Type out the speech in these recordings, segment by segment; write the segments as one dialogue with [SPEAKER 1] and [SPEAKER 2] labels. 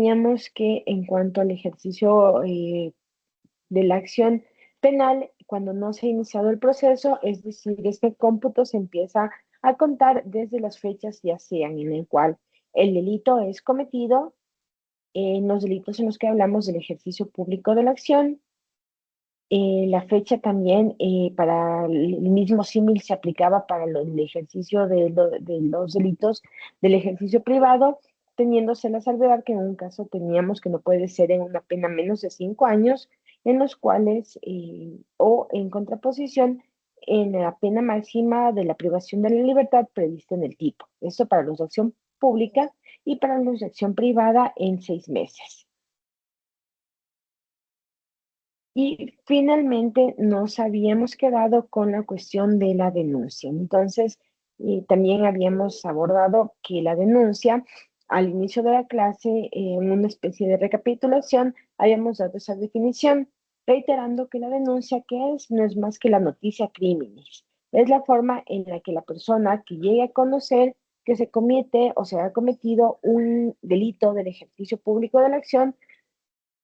[SPEAKER 1] teníamos que en cuanto al ejercicio de la acción penal, cuando no se ha iniciado el proceso, es decir, este cómputo se empieza a contar desde las fechas ya sean en el cual el delito es cometido, en los delitos en los que hablamos del ejercicio público de la acción. La fecha también para el mismo símil se aplicaba para el ejercicio de los delitos del ejercicio privado, teniéndose la salvedad que en un caso teníamos que no puede ser en una pena menos de 5 años, en los cuales, o en contraposición, en la pena máxima de la privación de la libertad prevista en el tipo. Esto para los de acción pública y para los de acción privada en 6 meses. Y finalmente nos habíamos quedado con la cuestión de la denuncia. Entonces, también habíamos abordado que la denuncia, al inicio de la clase, en una especie de recapitulación, habíamos dado esa definición, reiterando que la denuncia, ¿qué es? No es más que la noticia crímenes. Es la forma en la que la persona que llegue a conocer que se comete o se ha cometido un delito del ejercicio público de la acción,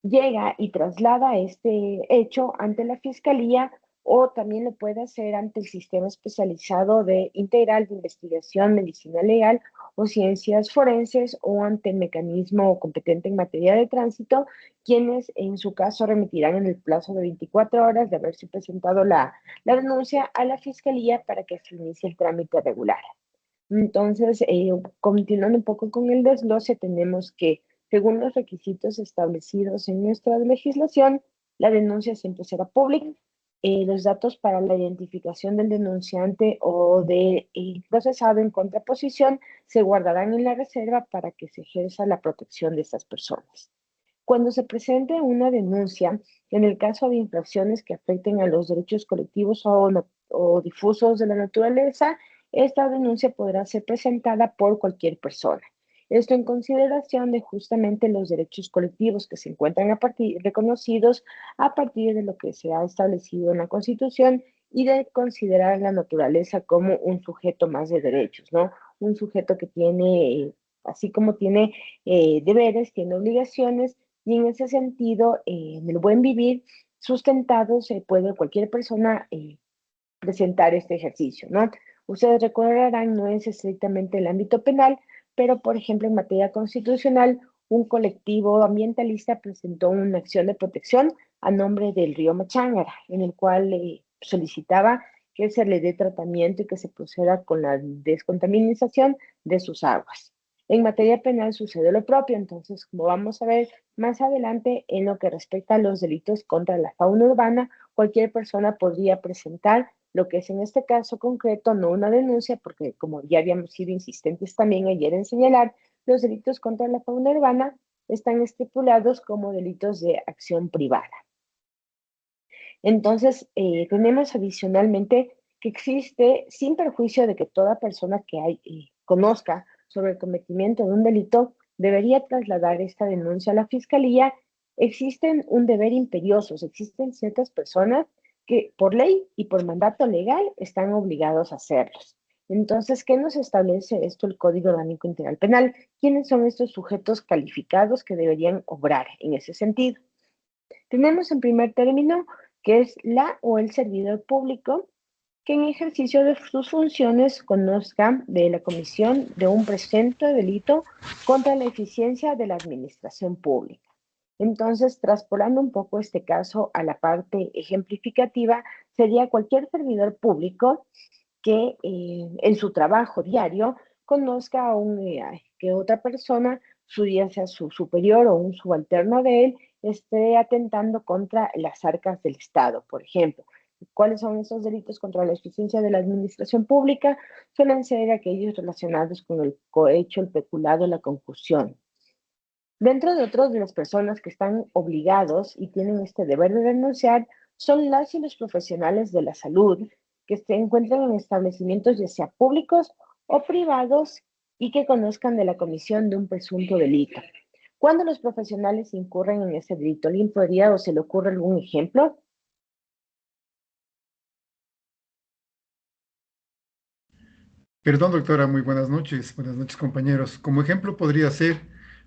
[SPEAKER 1] llega y traslada este hecho ante la fiscalía o también lo puede hacer ante el sistema especializado de integral de investigación medicina legal o ciencias forenses o ante el mecanismo competente en materia de tránsito, quienes en su caso remitirán en el plazo de 24 horas de haberse presentado la denuncia a la fiscalía para que se inicie el trámite regular. Entonces, continuando un poco con el desglose, tenemos que, según los requisitos establecidos en nuestra legislación, la denuncia siempre será pública. Los datos para la identificación del denunciante o del procesado en contraposición se guardarán en la reserva para que se ejerza la protección de estas personas. Cuando se presente una denuncia, en el caso de infracciones que afecten a los derechos colectivos o difusos de la naturaleza, esta denuncia podrá ser presentada por cualquier persona. Esto en consideración de justamente los derechos colectivos que se encuentran reconocidos a partir de lo que se ha establecido en la Constitución y de considerar la naturaleza como un sujeto más de derechos, ¿no? Un sujeto que tiene, así como tiene deberes, tiene obligaciones, y en ese sentido, en el buen vivir sustentado, se puede cualquier persona presentar este ejercicio, ¿no? Ustedes recordarán, no es estrictamente el ámbito penal, pero por ejemplo en materia constitucional, un colectivo ambientalista presentó una acción de protección a nombre del río Machángara, en el cual solicitaba que se le dé tratamiento y que se proceda con la descontaminación de sus aguas. En materia penal sucede lo propio, entonces, como vamos a ver más adelante, en lo que respecta a los delitos contra la fauna urbana, cualquier persona podría presentar lo que es en este caso concreto no una denuncia, porque como ya habíamos sido insistentes también ayer en señalar, los delitos contra la fauna urbana están estipulados como delitos de acción privada. Entonces, tenemos adicionalmente que existe, sin perjuicio de que toda persona que conozca sobre el cometimiento de un delito, debería trasladar esta denuncia a la fiscalía. Existen un deber imperioso, existen ciertas personas que por ley y por mandato legal están obligados a hacerlos. Entonces, ¿qué nos establece esto el Código Orgánico Integral Penal? ¿Quiénes son estos sujetos calificados que deberían obrar en ese sentido? Tenemos en primer término que es la o el servidor público que en ejercicio de sus funciones conozca de la comisión de un presunto delito contra la eficiencia de la administración pública. Entonces, traspolando un poco este caso a la parte ejemplificativa, sería cualquier servidor público que en su trabajo diario conozca a que otra persona, ya sea su superior o un subalterno de él, esté atentando contra las arcas del Estado, por ejemplo. ¿Cuáles son esos delitos contra la eficiencia de la administración pública? Suelen ser aquellos relacionados con el cohecho, el peculado, la concusión. Dentro de otros de las personas que están obligados y tienen este deber de denunciar son las y los profesionales de la salud que se encuentran en establecimientos ya sea públicos o privados y que conozcan de la comisión de un presunto delito. Cuando los profesionales incurren en ese delito, ¿alguien podría o se le ocurre algún ejemplo?
[SPEAKER 2] Perdón, doctora, muy buenas noches compañeros. Como ejemplo podría ser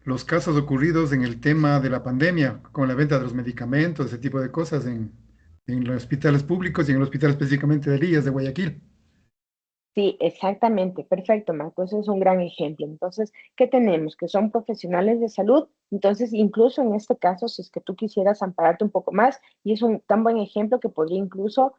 [SPEAKER 2] los casos ocurridos en el tema de la pandemia, con la venta de los medicamentos, ese tipo de cosas en los hospitales públicos y en el hospital específicamente de Elías de Guayaquil.
[SPEAKER 1] Sí, exactamente, perfecto, Marco, ese es un gran ejemplo. Entonces, ¿qué tenemos? Que son profesionales de salud, entonces incluso en este caso, si es que tú quisieras ampararte un poco más, y es un tan buen ejemplo que podría incluso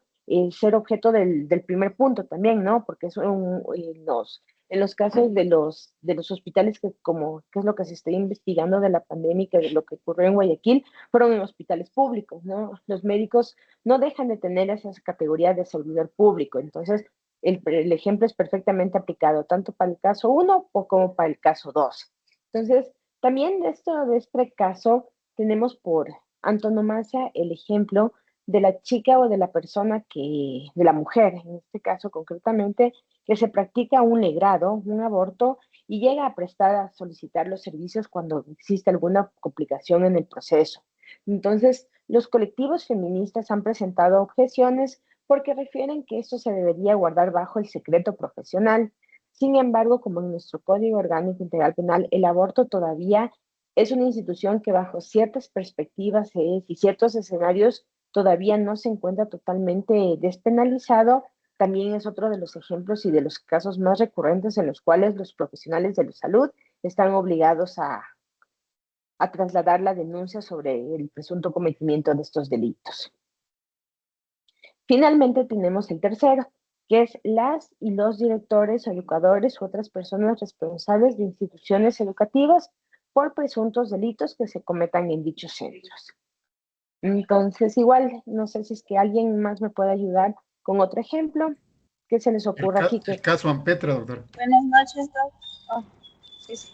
[SPEAKER 1] ser objeto del primer punto también, ¿no? Porque es en los casos de los hospitales que como, que es lo que se está investigando de la pandemia y que de lo que ocurrió en Guayaquil, fueron en hospitales públicos, ¿no? Los médicos no dejan de tener esa categoría de servidor público, entonces el ejemplo es perfectamente aplicado tanto para el caso uno como para el caso 2. Entonces, también de este caso tenemos por antonomasia el ejemplo de la chica o de la persona de la mujer, en este caso concretamente, que se practica un legrado, un aborto, y llega a prestar a solicitar los servicios cuando existe alguna complicación en el proceso. Entonces, los colectivos feministas han presentado objeciones porque refieren que esto se debería guardar bajo el secreto profesional. Sin embargo, como en nuestro Código Orgánico Integral Penal, el aborto todavía es una institución que bajo ciertas perspectivas y ciertos escenarios todavía no se encuentra totalmente despenalizado. También es otro de los ejemplos y de los casos más recurrentes en los cuales los profesionales de la salud están obligados a trasladar la denuncia sobre el presunto cometimiento de estos delitos. Finalmente tenemos el tercero, que es las y los directores, educadores u otras personas responsables de instituciones educativas por presuntos delitos que se cometan en dichos centros. Entonces, igual, no sé si es que alguien más me puede ayudar con otro ejemplo. ¿Qué se les ocurre aquí?
[SPEAKER 2] El caso Ampetra, doctor.
[SPEAKER 3] Buenas noches, Doc. Oh, sí, sí.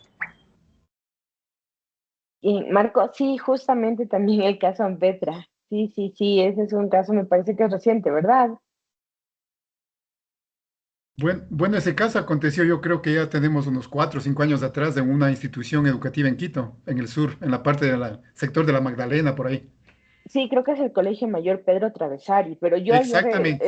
[SPEAKER 1] Y Marco, sí, justamente también el caso Ampetra. Sí, sí, sí, ese es un caso, me parece que es reciente, ¿verdad?
[SPEAKER 2] Bueno, ese caso aconteció, yo creo que ya tenemos unos 4 o 5 años atrás en una institución educativa en Quito, en el sur, en la parte del sector de la Magdalena, por ahí.
[SPEAKER 1] Sí, creo que es el Colegio Mayor Pedro Travesari, pero
[SPEAKER 2] Exactamente,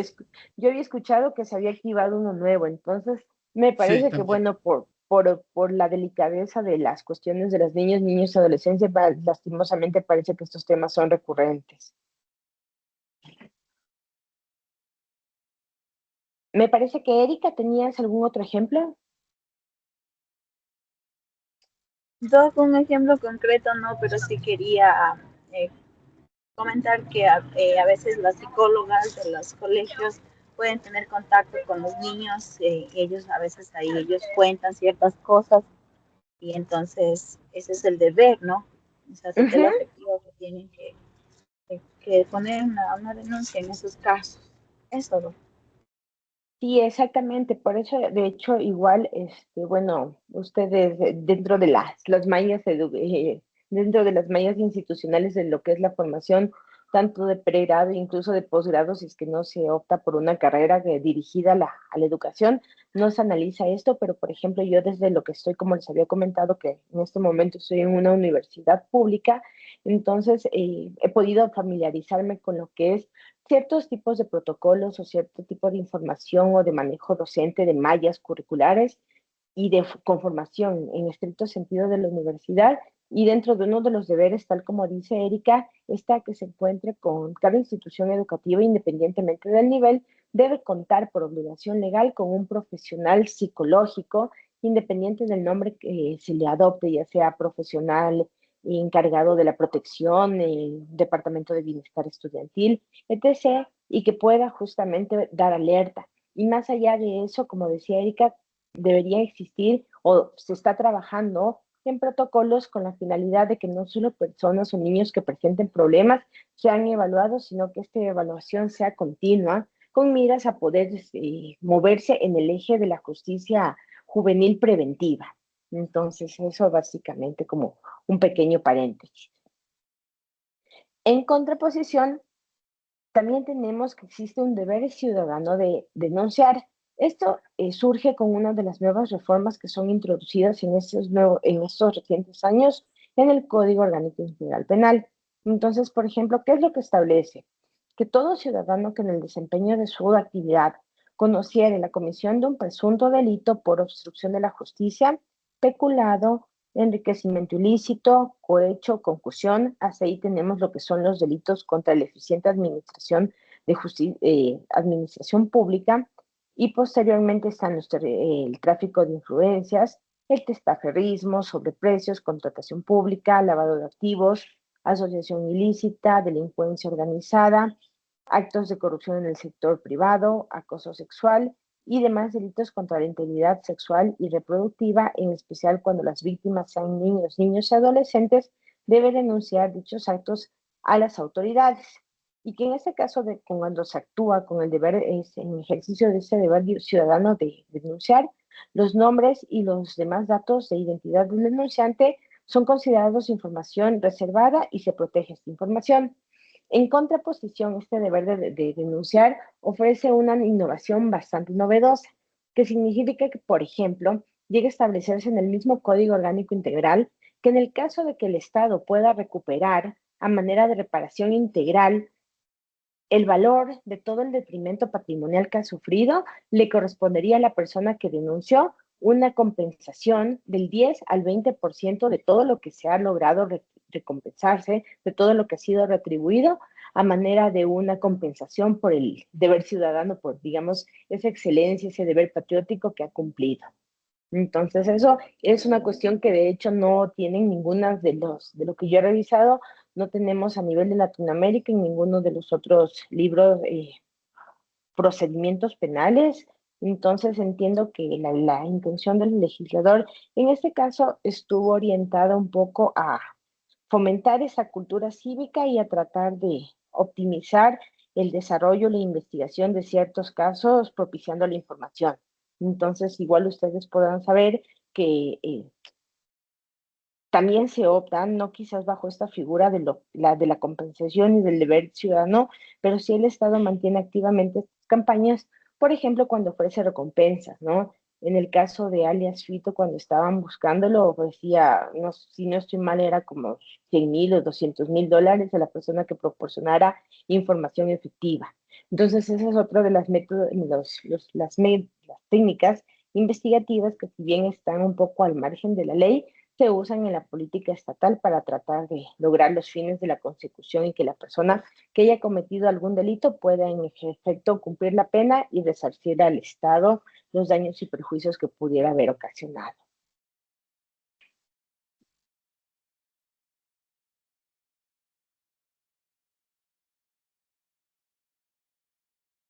[SPEAKER 1] yo había escuchado que se había activado uno nuevo, entonces me
[SPEAKER 2] sí,
[SPEAKER 1] parece que,
[SPEAKER 2] también.
[SPEAKER 1] bueno, por la delicadeza de las cuestiones de los niños, niños y adolescencia, lastimosamente parece que estos temas son recurrentes. Me parece que Erika, ¿tenías algún otro ejemplo?
[SPEAKER 3] Doc, un ejemplo concreto no, pero sí quería eh, comentar que a veces las psicólogas de los colegios pueden tener contacto con los niños, ellos a veces ahí ellos cuentan ciertas cosas y entonces ese es el deber, ¿no? Esa tutela
[SPEAKER 1] Ujú.
[SPEAKER 3] afectiva que tienen que poner una denuncia en esos casos. Eso, Doc.
[SPEAKER 1] Sí, exactamente. Por eso, de hecho, igual, bueno, ustedes dentro de las mallas, dentro de las mallas institucionales de lo que es la formación, tanto de pregrado e incluso de posgrado, si es que no se opta por una carrera dirigida a la educación, no se analiza esto, pero por ejemplo, yo desde lo que estoy, como les había comentado, que en este momento estoy en una universidad pública, entonces he podido familiarizarme con lo que es ciertos tipos de protocolos o cierto tipo de información o de manejo docente de mallas curriculares y de conformación en estricto sentido de la universidad. Y dentro de uno de los deberes, tal como dice Erika, está que se encuentre con cada institución educativa, independientemente del nivel, debe contar por obligación legal con un profesional psicológico, independiente del nombre que se le adopte, ya sea profesional encargado de la protección, el Departamento de Bienestar Estudiantil, etc., y que pueda justamente dar alerta. Y más allá de eso, como decía Erika, debería existir o se está trabajando en protocolos con la finalidad de que no solo personas o niños que presenten problemas sean evaluados, sino que esta evaluación sea continua, con miras a poder moverse en el eje de la justicia juvenil preventiva. Entonces, eso básicamente como un pequeño paréntesis. En contraposición, también tenemos que existe un deber ciudadano de denunciar. Esto surge con una de las nuevas reformas que son introducidas en estos recientes años en el Código Orgánico Integral Penal. Entonces, por ejemplo, ¿qué es lo que establece? Que todo ciudadano que en el desempeño de su actividad conociere la comisión de un presunto delito por obstrucción de la justicia, peculado, enriquecimiento ilícito, cohecho, concusión. Hasta ahí tenemos lo que son los delitos contra la eficiente administración de administración pública. Y posteriormente están el tráfico de influencias, el testaferrismo, sobreprecios, contratación pública, lavado de activos, asociación ilícita, delincuencia organizada, actos de corrupción en el sector privado, acoso sexual y demás delitos contra la integridad sexual y reproductiva, en especial cuando las víctimas sean niños, niños y adolescentes, debe denunciar dichos actos a las autoridades. Y que en este caso, cuando se actúa con el deber, en ejercicio de ese deber ciudadano de denunciar, los nombres y los demás datos de identidad del denunciante son considerados información reservada y se protege esta información. En contraposición, este deber de denunciar ofrece una innovación bastante novedosa, que significa que, por ejemplo, llega a establecerse en el mismo Código Orgánico Integral que en el caso de que el Estado pueda recuperar a manera de reparación integral el valor de todo el detrimento patrimonial que ha sufrido, le correspondería a la persona que denunció una compensación del 10 al 20% de todo lo que se ha logrado recompensarse, de todo lo que ha sido retribuido, a manera de una compensación por el deber ciudadano, por, digamos, esa excelencia, ese deber patriótico que ha cumplido. Entonces, eso es una cuestión que de hecho no tienen ninguna de lo que yo he revisado, no tenemos a nivel de Latinoamérica en ninguno de los otros libros, procedimientos penales. Entonces, entiendo que la intención del legislador en este caso estuvo orientada un poco a fomentar esa cultura cívica y a tratar de optimizar el desarrollo, la investigación de ciertos casos, propiciando la información. Entonces, igual ustedes podrán saber que también se opta, no quizás bajo esta figura de la compensación y del deber ciudadano, pero sí el Estado mantiene activamente campañas, por ejemplo, cuando ofrece recompensas, ¿no? En el caso de alias Fito, cuando estaban buscándolo, ofrecía, no, si no estoy mal, era como 100,000 o 200,000 dólares a la persona que proporcionara información efectiva. Entonces, esa es otra de las métodos, las técnicas investigativas que si bien están un poco al margen de la ley, se usan en la política estatal para tratar de lograr los fines de la consecución y que la persona que haya cometido algún delito pueda en efecto cumplir la pena y resarcir al Estado los daños y perjuicios que pudiera haber ocasionado.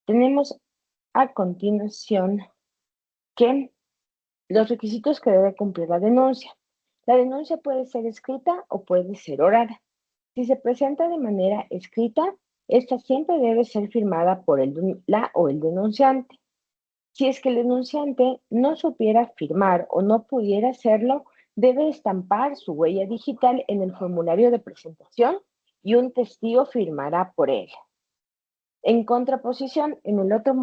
[SPEAKER 1] Tenemos a continuación que los requisitos que debe cumplir la denuncia. La denuncia puede ser escrita o puede ser oral. Si se presenta de manera escrita, esta siempre debe ser firmada por la o el denunciante. Si es que el denunciante no supiera firmar o no pudiera hacerlo, debe estampar su huella digital en el formulario de presentación y un testigo firmará por él. En contraposición, en el otro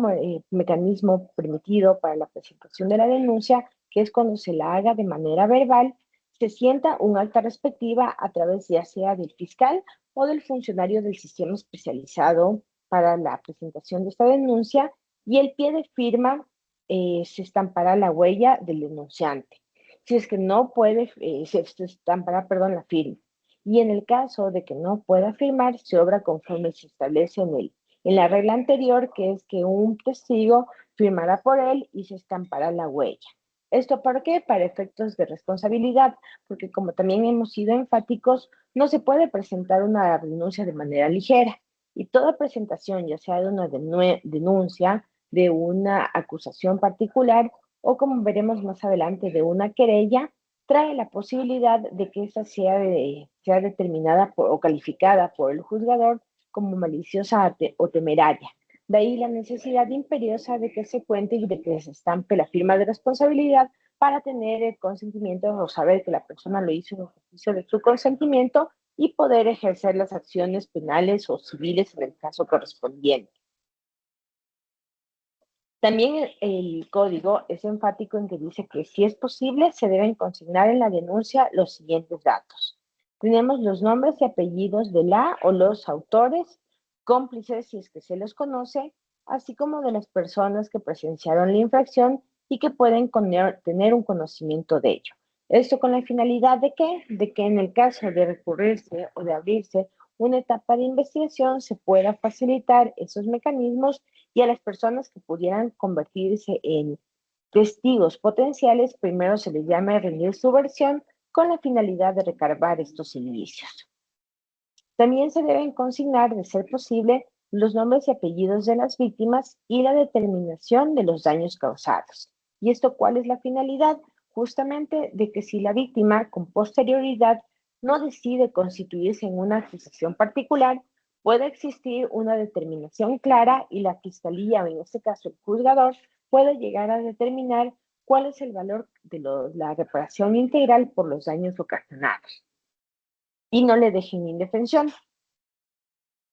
[SPEAKER 1] mecanismo permitido para la presentación de la denuncia, que es cuando se la haga de manera verbal, se sienta un acta respectiva a través ya sea del fiscal o del funcionario del sistema especializado para la presentación de esta denuncia y el pie de firma se estampará la huella del denunciante. Si es que no puede, se estampará, perdón, la firma. Y en el caso de que no pueda firmar, se obra conforme se establece en la regla anterior, que es que un testigo firmará por él y se estampará la huella. ¿Esto para qué? Para efectos de responsabilidad, porque como también hemos sido enfáticos, no se puede presentar una denuncia de manera ligera. Y toda presentación, ya sea de una denuncia, de una acusación particular o como veremos más adelante, de una querella, trae la posibilidad de que esta sea determinada o calificada por el juzgador como maliciosa o temeraria. De ahí la necesidad imperiosa de que se cuente y de que se estampe la firma de responsabilidad para tener el consentimiento o saber que la persona lo hizo en ejercicio de su consentimiento y poder ejercer las acciones penales o civiles en el caso correspondiente. También el código es enfático en que dice que si es posible se deben consignar en la denuncia los siguientes datos. Tenemos los nombres y apellidos de la o los autores, cómplices si es que se los conoce, así como de las personas que presenciaron la infracción y que pueden tener un conocimiento de ello. Esto con la finalidad de qué? De que en el caso de recurrirse o de abrirse una etapa de investigación se pueda facilitar esos mecanismos y a las personas que pudieran convertirse en testigos potenciales, primero se les llama a rendir su versión con la finalidad de recabar estos indicios. También se deben consignar, de ser posible, los nombres y apellidos de las víctimas y la determinación de los daños causados. ¿Y esto cuál es la finalidad? Justamente de que si la víctima con posterioridad no decide constituirse en una acusación particular, puede existir una determinación clara y la fiscalía, o en este caso el juzgador, puede llegar a determinar cuál es el valor de la reparación integral por los daños ocasionados y no le dejen indefensión.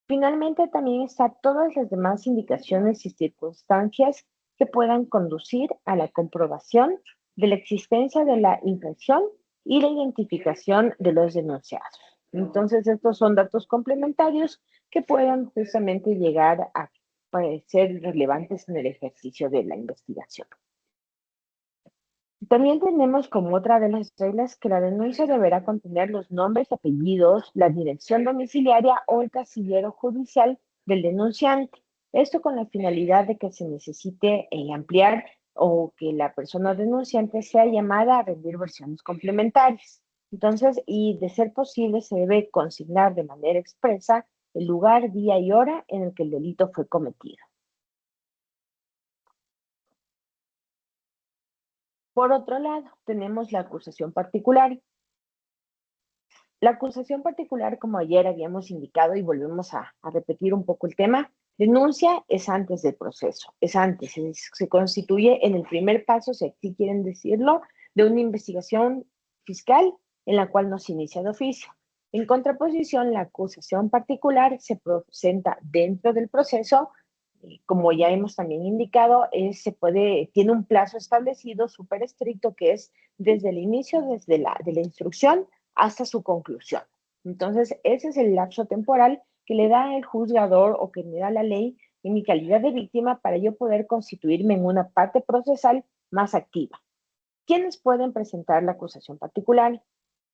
[SPEAKER 1] Finalmente, también están todas las demás indicaciones y circunstancias que puedan conducir a la comprobación de la existencia de la infracción y la identificación de los denunciados. Entonces, estos son datos complementarios que puedan justamente llegar a parecer relevantes en el ejercicio de la investigación. También tenemos como otra de las reglas que la denuncia deberá contener los nombres, apellidos, la dirección domiciliaria o el casillero judicial del denunciante. Esto con la finalidad de que se necesite ampliar o que la persona denunciante sea llamada a rendir versiones complementarias. Entonces, y de ser posible, se debe consignar de manera expresa el lugar, día y hora en el que el delito fue cometido. Por otro lado, tenemos la acusación particular. La acusación particular, como ayer habíamos indicado y volvemos a repetir un poco el tema, denuncia es antes del proceso, es antes, se constituye en el primer paso, si así quieren decirlo, de una investigación fiscal en la cual no se inicia de oficio. En contraposición, la acusación particular se presenta dentro del proceso, como ya hemos también indicado, tiene un plazo establecido súper estricto que es desde el inicio, de la instrucción hasta su conclusión. Entonces, ese es el lapso temporal que le da el juzgador o que me da la ley en mi calidad de víctima para yo poder constituirme en una parte procesal más activa. ¿Quiénes pueden presentar la acusación particular?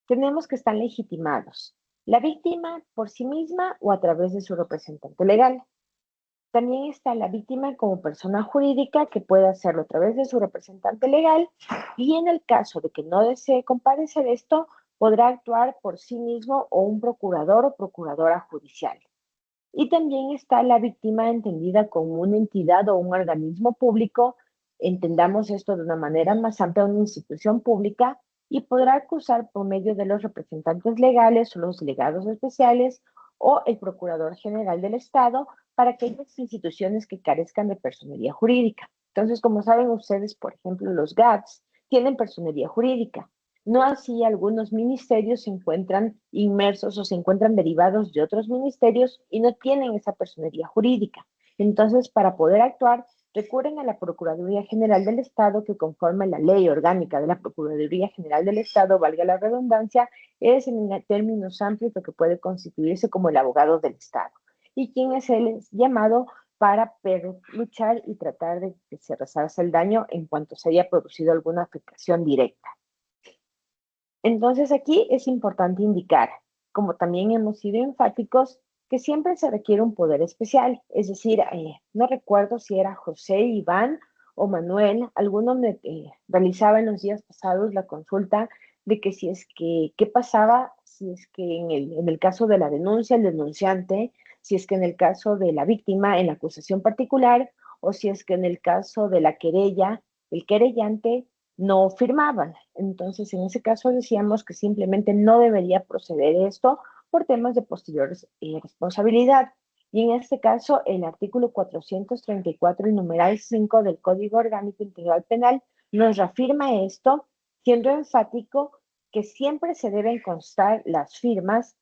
[SPEAKER 1] Tenemos que estar legitimados. La víctima por sí misma o a través de su representante legal. También está la víctima como persona jurídica que puede hacerlo a través de su representante legal y en el caso de que no desee comparecer esto, podrá actuar por sí mismo o un procurador o procuradora judicial. Y también está la víctima entendida como una entidad o un organismo público, entendamos esto de una manera más amplia, una institución pública, y podrá acusar por medio de los representantes legales o los delegados especiales o el Procurador General del Estado para aquellas instituciones que carezcan de personería jurídica. Entonces, como saben ustedes, por ejemplo, los GATS tienen personería jurídica. No así algunos ministerios se encuentran inmersos o se encuentran derivados de otros ministerios y no tienen esa personería jurídica. Entonces, para poder actuar, recurren a la Procuraduría General del Estado, que conforme la ley orgánica de la Procuraduría General del Estado, valga la redundancia, es en términos amplios lo que puede constituirse como el abogado del Estado. Y quien es él es llamado para luchar y tratar de que se resarza el daño en cuanto se haya producido alguna afectación directa. Entonces aquí es importante indicar, como también hemos sido enfáticos, que siempre se requiere un poder especial. Es decir, no recuerdo si era José, Iván o Manuel, alguno me realizaba en los días pasados la consulta de que si es que, ¿qué pasaba si es que en el caso de la denuncia, el denunciante, si es que en el caso de la víctima, en la acusación particular, o si es que en el caso de la querella, el querellante no firmaban? Entonces, en ese caso decíamos que simplemente no debería proceder esto por temas de posterior responsabilidad. Y en este caso, el artículo 434 y numeral 5 del Código Orgánico Integral Penal nos reafirma esto, siendo enfático que siempre se deben constar las firmas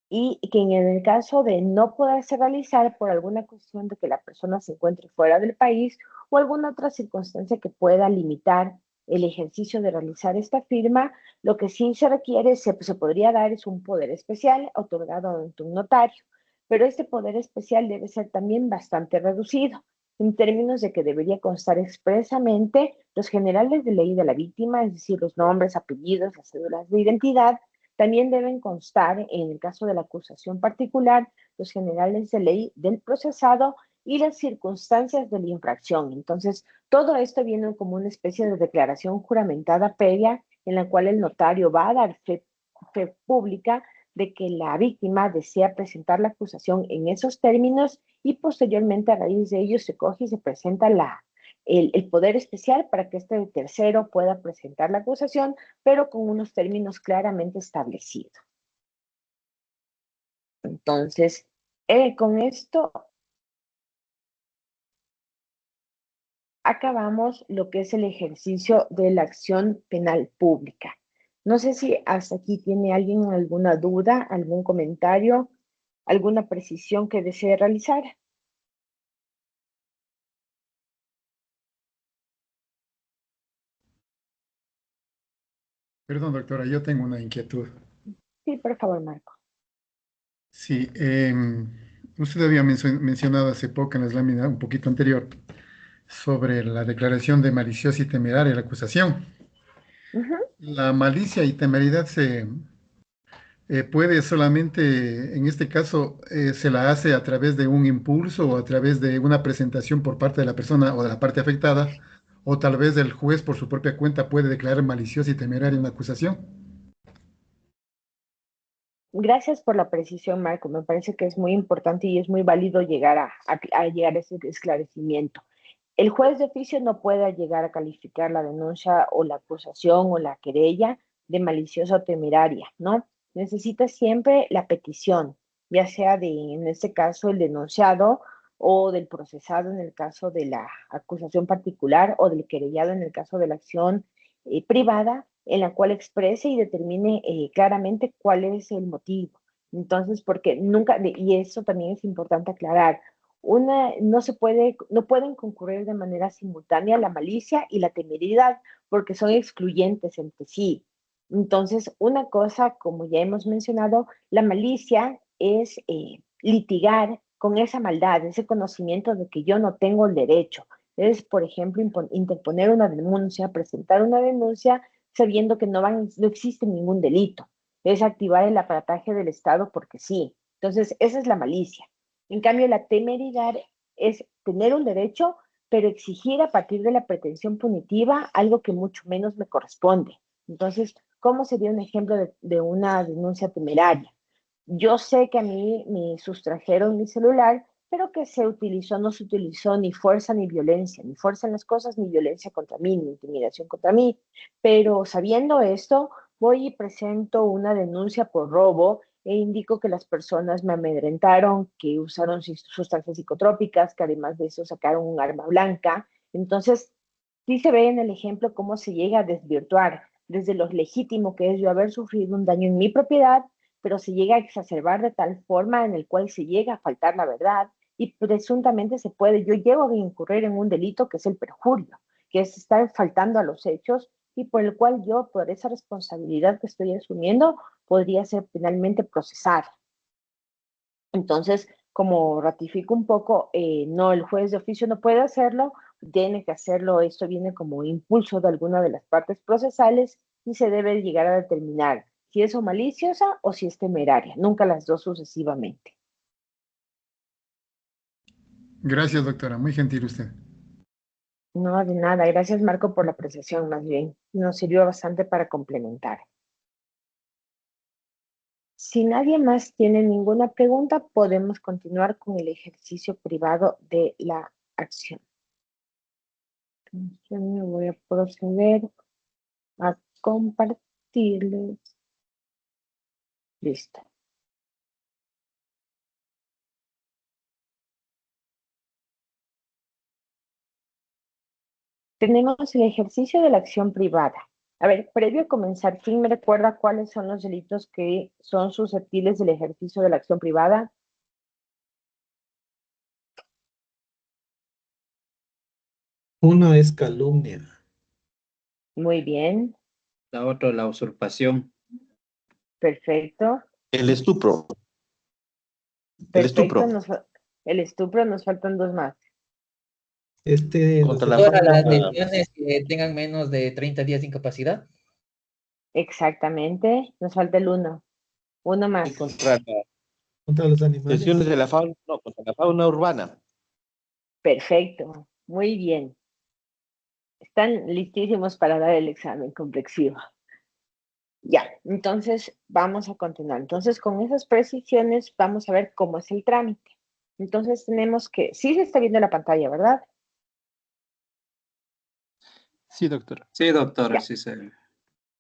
[SPEAKER 1] y que en el caso de no poderse realizar por alguna cuestión de que la persona se encuentre fuera del país o alguna otra circunstancia que pueda limitar el ejercicio de realizar esta firma, lo que sí se requiere, se podría dar es un poder especial otorgado ante un notario, pero este poder especial debe ser también bastante reducido. en términos de que debería constar expresamente los generales de ley de la víctima, es decir, los nombres, apellidos, las cédulas de identidad. También deben constar, en el caso de la acusación particular, los generales de ley del procesado y las circunstancias de la infracción. Entonces, todo esto viene como una especie de declaración juramentada previa en la cual el notario va a dar fe pública de que la víctima desea presentar la acusación en esos términos y posteriormente a raíz de ello se coge y se presenta el poder especial para que este tercero pueda presentar la acusación, pero con unos términos claramente establecidos. Entonces, con esto acabamos lo que es el ejercicio de la acción penal pública. No sé si hasta aquí tiene alguien alguna duda, algún comentario, alguna precisión que desee realizar.
[SPEAKER 2] Perdón, doctora, yo tengo una inquietud.
[SPEAKER 1] Sí, por favor, Marco.
[SPEAKER 2] Sí, usted había mencionado hace poco en la lámina un poquito anterior sobre la declaración de maliciosa y temeraria la acusación.
[SPEAKER 1] Ujú.
[SPEAKER 2] La malicia y temeridad se puede solamente, en este caso, se la hace a través de un impulso o a través de una presentación por parte de la persona o de la parte afectada, o tal vez el juez por su propia cuenta puede declarar maliciosa y temeraria una acusación.
[SPEAKER 1] Gracias por la precisión, Marco. Me parece que es muy importante y es muy válido llegar a llegar a ese esclarecimiento. El juez de oficio no puede llegar a calificar la denuncia o la acusación o la querella de maliciosa o temeraria, ¿no? Necesita siempre la petición, ya sea de, en este caso, el denunciado o del procesado en el caso de la acusación particular o del querellado en el caso de la acción privada, en la cual exprese y determine claramente cuál es el motivo. Entonces, porque nunca, y eso también es importante aclarar, no pueden concurrir de manera simultánea la malicia y la temeridad porque son excluyentes entre sí. Entonces, una cosa, como ya hemos mencionado, la malicia es litigar con esa maldad, ese conocimiento de que yo no tengo el derecho. Es, por ejemplo, interponer una denuncia, presentar una denuncia sabiendo que no existe ningún delito. Es activar el aparataje del Estado porque sí. Entonces, esa es la malicia. En cambio, la temeridad es tener un derecho, pero exigir a partir de la pretensión punitiva algo que mucho menos me corresponde. Entonces, ¿cómo sería un ejemplo de una denuncia temeraria? Yo sé que a mí me sustrajeron mi celular, pero que no se utilizó ni fuerza ni fuerza en las cosas, ni violencia contra mí, ni intimidación contra mí. Pero sabiendo esto, voy y presento una denuncia por robo e indico que las personas me amedrentaron, que usaron sustancias psicotrópicas, que además de eso sacaron un arma blanca. Entonces, sí se ve en el ejemplo cómo se llega a desvirtuar desde lo legítimo que es yo haber sufrido un daño en mi propiedad, pero se llega a exacerbar de tal forma en el cual se llega a faltar la verdad y presuntamente yo llego a incurrir en un delito que es el perjurio, que es estar faltando a los hechos y por el cual yo, por esa responsabilidad que estoy asumiendo, podría ser penalmente procesada. Entonces, como ratifico un poco, no, el juez de oficio no puede hacerlo, tiene que hacerlo, esto viene como impulso de alguna de las partes procesales y se debe llegar a determinar si es o maliciosa o si es temeraria, nunca las dos sucesivamente.
[SPEAKER 2] Gracias, doctora. Muy gentil usted.
[SPEAKER 1] No, de nada, gracias Marco por la apreciación, más bien, nos sirvió bastante para complementar. Si nadie más tiene ninguna pregunta, podemos continuar con el ejercicio privado de la acción. Entonces, me voy a proceder a compartirles. Listo. Tenemos el ejercicio de la acción privada. A ver, previo a comenzar, ¿quién me recuerda cuáles son los delitos que son susceptibles del ejercicio de la acción privada?
[SPEAKER 4] Uno es calumnia,
[SPEAKER 1] Muy bien,
[SPEAKER 5] La otra, la usurpación.
[SPEAKER 1] perfecto,
[SPEAKER 4] el estupro, el
[SPEAKER 1] perfecto.
[SPEAKER 4] estupro,
[SPEAKER 1] El estupro, nos faltan dos más.
[SPEAKER 4] Contra la
[SPEAKER 6] Todas las
[SPEAKER 4] fauna.
[SPEAKER 6] lesiones que tengan menos de 30 días de incapacidad.
[SPEAKER 1] Exactamente. Nos falta el uno. Uno
[SPEAKER 4] Y
[SPEAKER 1] más.
[SPEAKER 4] contra las
[SPEAKER 7] Contra los animales.
[SPEAKER 4] lesiones de la fauna, no, contra la fauna urbana.
[SPEAKER 1] Perfecto. Muy bien. Están listísimos para dar el examen complexivo. Ya, entonces vamos a continuar. Entonces, con esas precisiones vamos a ver cómo es el trámite. Entonces tenemos que, sí se está viendo la pantalla, ¿verdad?
[SPEAKER 2] Sí, doctora.
[SPEAKER 5] Sí, doctora,
[SPEAKER 1] Ya.
[SPEAKER 5] sí se ve.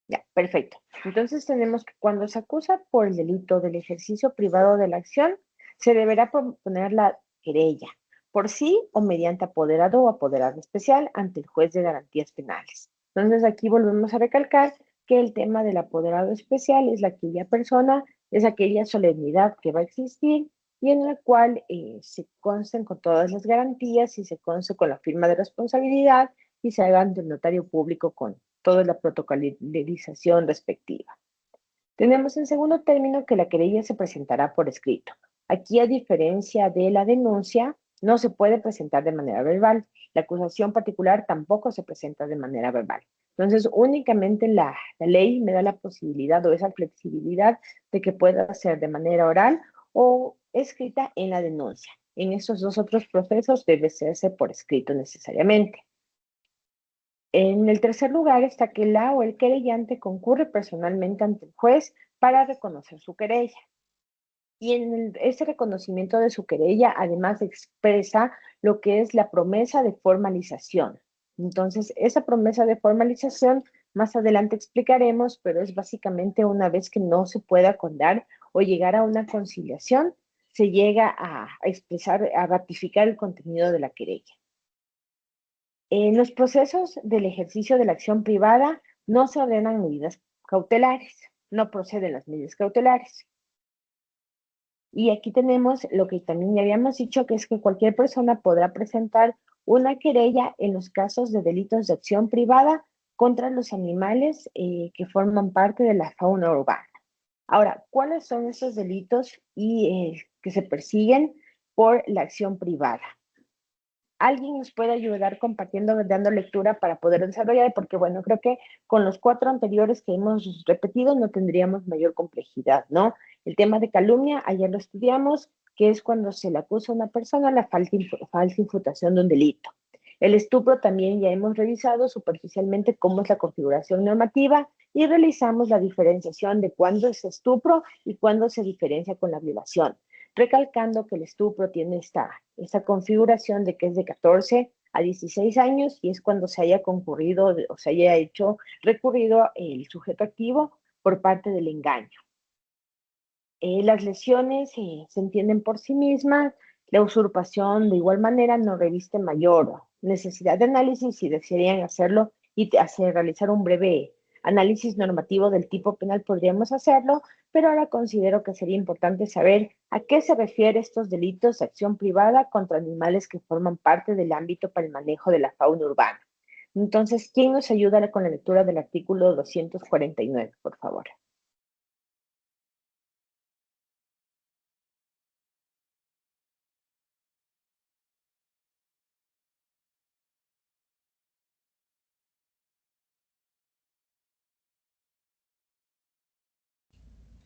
[SPEAKER 1] Ya, perfecto. Entonces tenemos que cuando se acusa por el delito del ejercicio privado de la acción, se deberá proponer la querella, por sí o mediante apoderado o apoderado especial ante el juez de garantías penales. Entonces aquí volvemos a recalcar que el tema del apoderado especial es aquella persona, es aquella solemnidad que va a existir y en la cual se consten con todas las garantías y se conste con la firma de responsabilidad y se haga ante el notario público con toda la protocolarización respectiva. Tenemos en segundo término que la querella se presentará por escrito. Aquí, a diferencia de la denuncia, no se puede presentar de manera verbal. La acusación particular tampoco se presenta de manera verbal. Entonces, únicamente la ley me da la posibilidad o esa flexibilidad de que pueda ser de manera oral o escrita en la denuncia. En estos dos otros procesos debe hacerse por escrito necesariamente. En el tercer lugar está que la o el querellante concurre personalmente ante el juez para reconocer su querella. Y en ese reconocimiento de su querella, además expresa lo que es la promesa de formalización. Entonces, esa promesa de formalización, más adelante explicaremos, pero es básicamente una vez que no se pueda acordar o llegar a una conciliación, se llega a expresar, a ratificar el contenido de la querella. En los procesos del ejercicio de la acción privada no se ordenan medidas cautelares, no proceden las medidas cautelares. Y aquí tenemos lo que también ya habíamos dicho, que es que cualquier persona podrá presentar una querella en los casos de delitos de acción privada contra los animales que forman parte de la fauna urbana. Ahora, ¿cuáles son esos delitos que se persiguen por la acción privada? ¿Alguien nos puede ayudar compartiendo, dando lectura para poder desarrollar? Porque bueno, creo que con los 4 anteriores que hemos repetido no tendríamos mayor complejidad, ¿no? El tema de calumnia, ayer lo estudiamos, que es cuando se le acusa a una persona la falsa imputación de un delito. El estupro también ya hemos revisado superficialmente cómo es la configuración normativa y realizamos la diferenciación de cuándo es estupro y cuándo se diferencia con la violación, recalcando que el estupro tiene esta configuración de que es de 14 a 16 años y es cuando se haya concurrido o se haya recurrido el sujeto activo por parte del engaño. Las lesiones se entienden por sí mismas, la usurpación de igual manera no reviste mayor necesidad de análisis si desearían hacerlo y realizar un breve análisis normativo del tipo penal podríamos hacerlo, pero ahora considero que sería importante saber a qué se refieren estos delitos de acción privada contra animales que forman parte del ámbito para el manejo de la fauna urbana. Entonces, ¿quién nos ayuda con la lectura del artículo 249, por favor?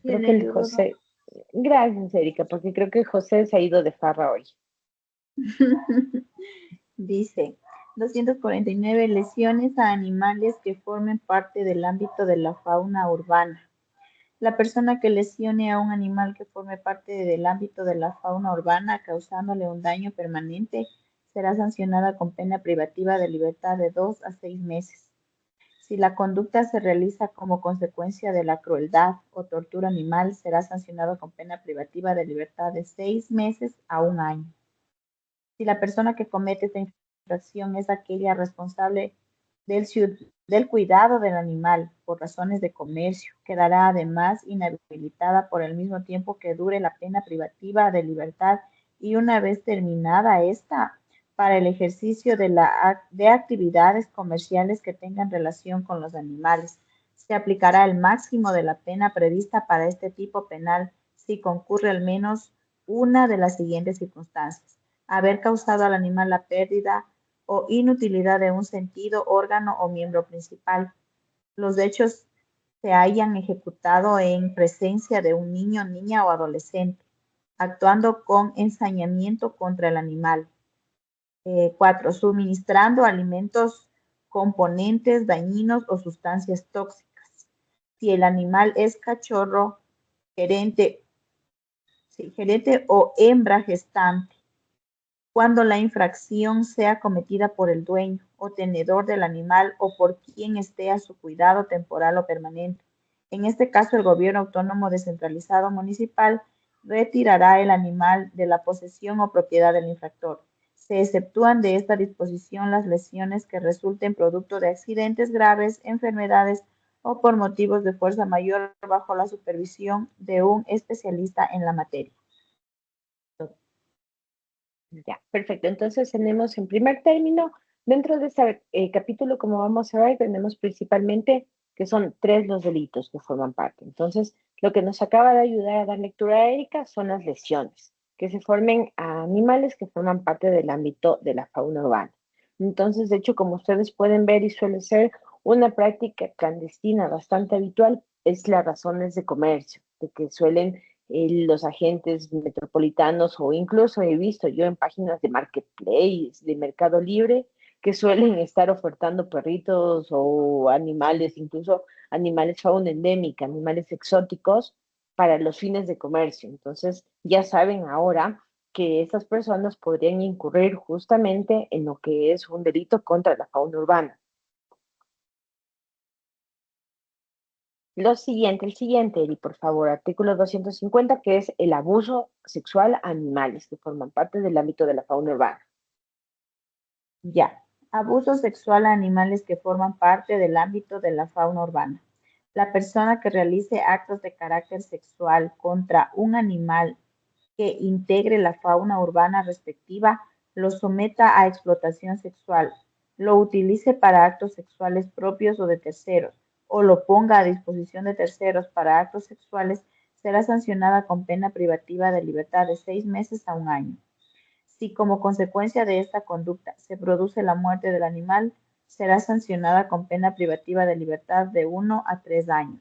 [SPEAKER 1] Creo que el José, gracias Erika, porque creo que José se ha ido de farra hoy.
[SPEAKER 3] Dice, 249 lesiones a animales que formen parte del ámbito de la fauna urbana. La persona que lesione a un animal que forme parte del ámbito de la fauna urbana causándole un daño permanente será sancionada con pena privativa de libertad de 2 a 6 meses. Si la conducta se realiza como consecuencia de la crueldad o tortura animal, será sancionado con pena privativa de libertad de 6 meses a 1 año. Si la persona que comete esta infracción es aquella responsable del cuidado del animal por razones de comercio, quedará además inhabilitada por el mismo tiempo que dure la pena privativa de libertad y una vez terminada esta, para el ejercicio de actividades comerciales que tengan relación con los animales. Se aplicará el máximo de la pena prevista para este tipo penal si concurre al menos una de las siguientes circunstancias: haber causado al animal la pérdida o inutilidad de un sentido, órgano o miembro principal. Los hechos se hayan ejecutado en presencia de un niño, niña o adolescente, actuando con ensañamiento contra el animal. 4. Suministrando alimentos, componentes dañinos o sustancias tóxicas. Si el animal es cachorro, gerente o hembra gestante, cuando la infracción sea cometida por el dueño o tenedor del animal o por quien esté a su cuidado temporal o permanente. En este caso, el gobierno autónomo descentralizado municipal retirará el animal de la posesión o propiedad del infractor. Se exceptúan de esta disposición las lesiones que resulten producto de accidentes graves, enfermedades o por motivos de fuerza mayor bajo la supervisión de un especialista en la materia.
[SPEAKER 1] Ya, perfecto. Entonces tenemos en primer término, dentro de este capítulo, como vamos a ver, tenemos principalmente que son 3 los delitos que forman parte. Entonces, lo que nos acaba de ayudar a dar lectura a Erika son las lesiones, que se formen a animales que forman parte del ámbito de la fauna urbana. Entonces, de hecho, como ustedes pueden ver y suele ser una práctica clandestina bastante habitual, es las razones de comercio, de que suelen los agentes metropolitanos o incluso he visto yo en páginas de Marketplace, de Mercado Libre, que suelen estar ofertando perritos o animales, incluso animales fauna endémica, animales exóticos para los fines de comercio. Entonces ya saben ahora que estas personas podrían incurrir justamente en lo que es un delito contra la fauna urbana. El siguiente, Eri, por favor, artículo 250, que es el abuso sexual a animales que forman parte del ámbito de la fauna urbana.
[SPEAKER 3] Ya. Abuso sexual a animales que forman parte del ámbito de la fauna urbana. La persona que realice actos de carácter sexual contra un animal que integre la fauna urbana respectiva, lo someta a explotación sexual, lo utilice para actos sexuales propios o de terceros, o lo ponga a disposición de terceros para actos sexuales, será sancionada con pena privativa de libertad de 6 meses a 1 año. Si como consecuencia de esta conducta se produce la muerte del animal, será sancionada con pena privativa de libertad de 1 a 3 años.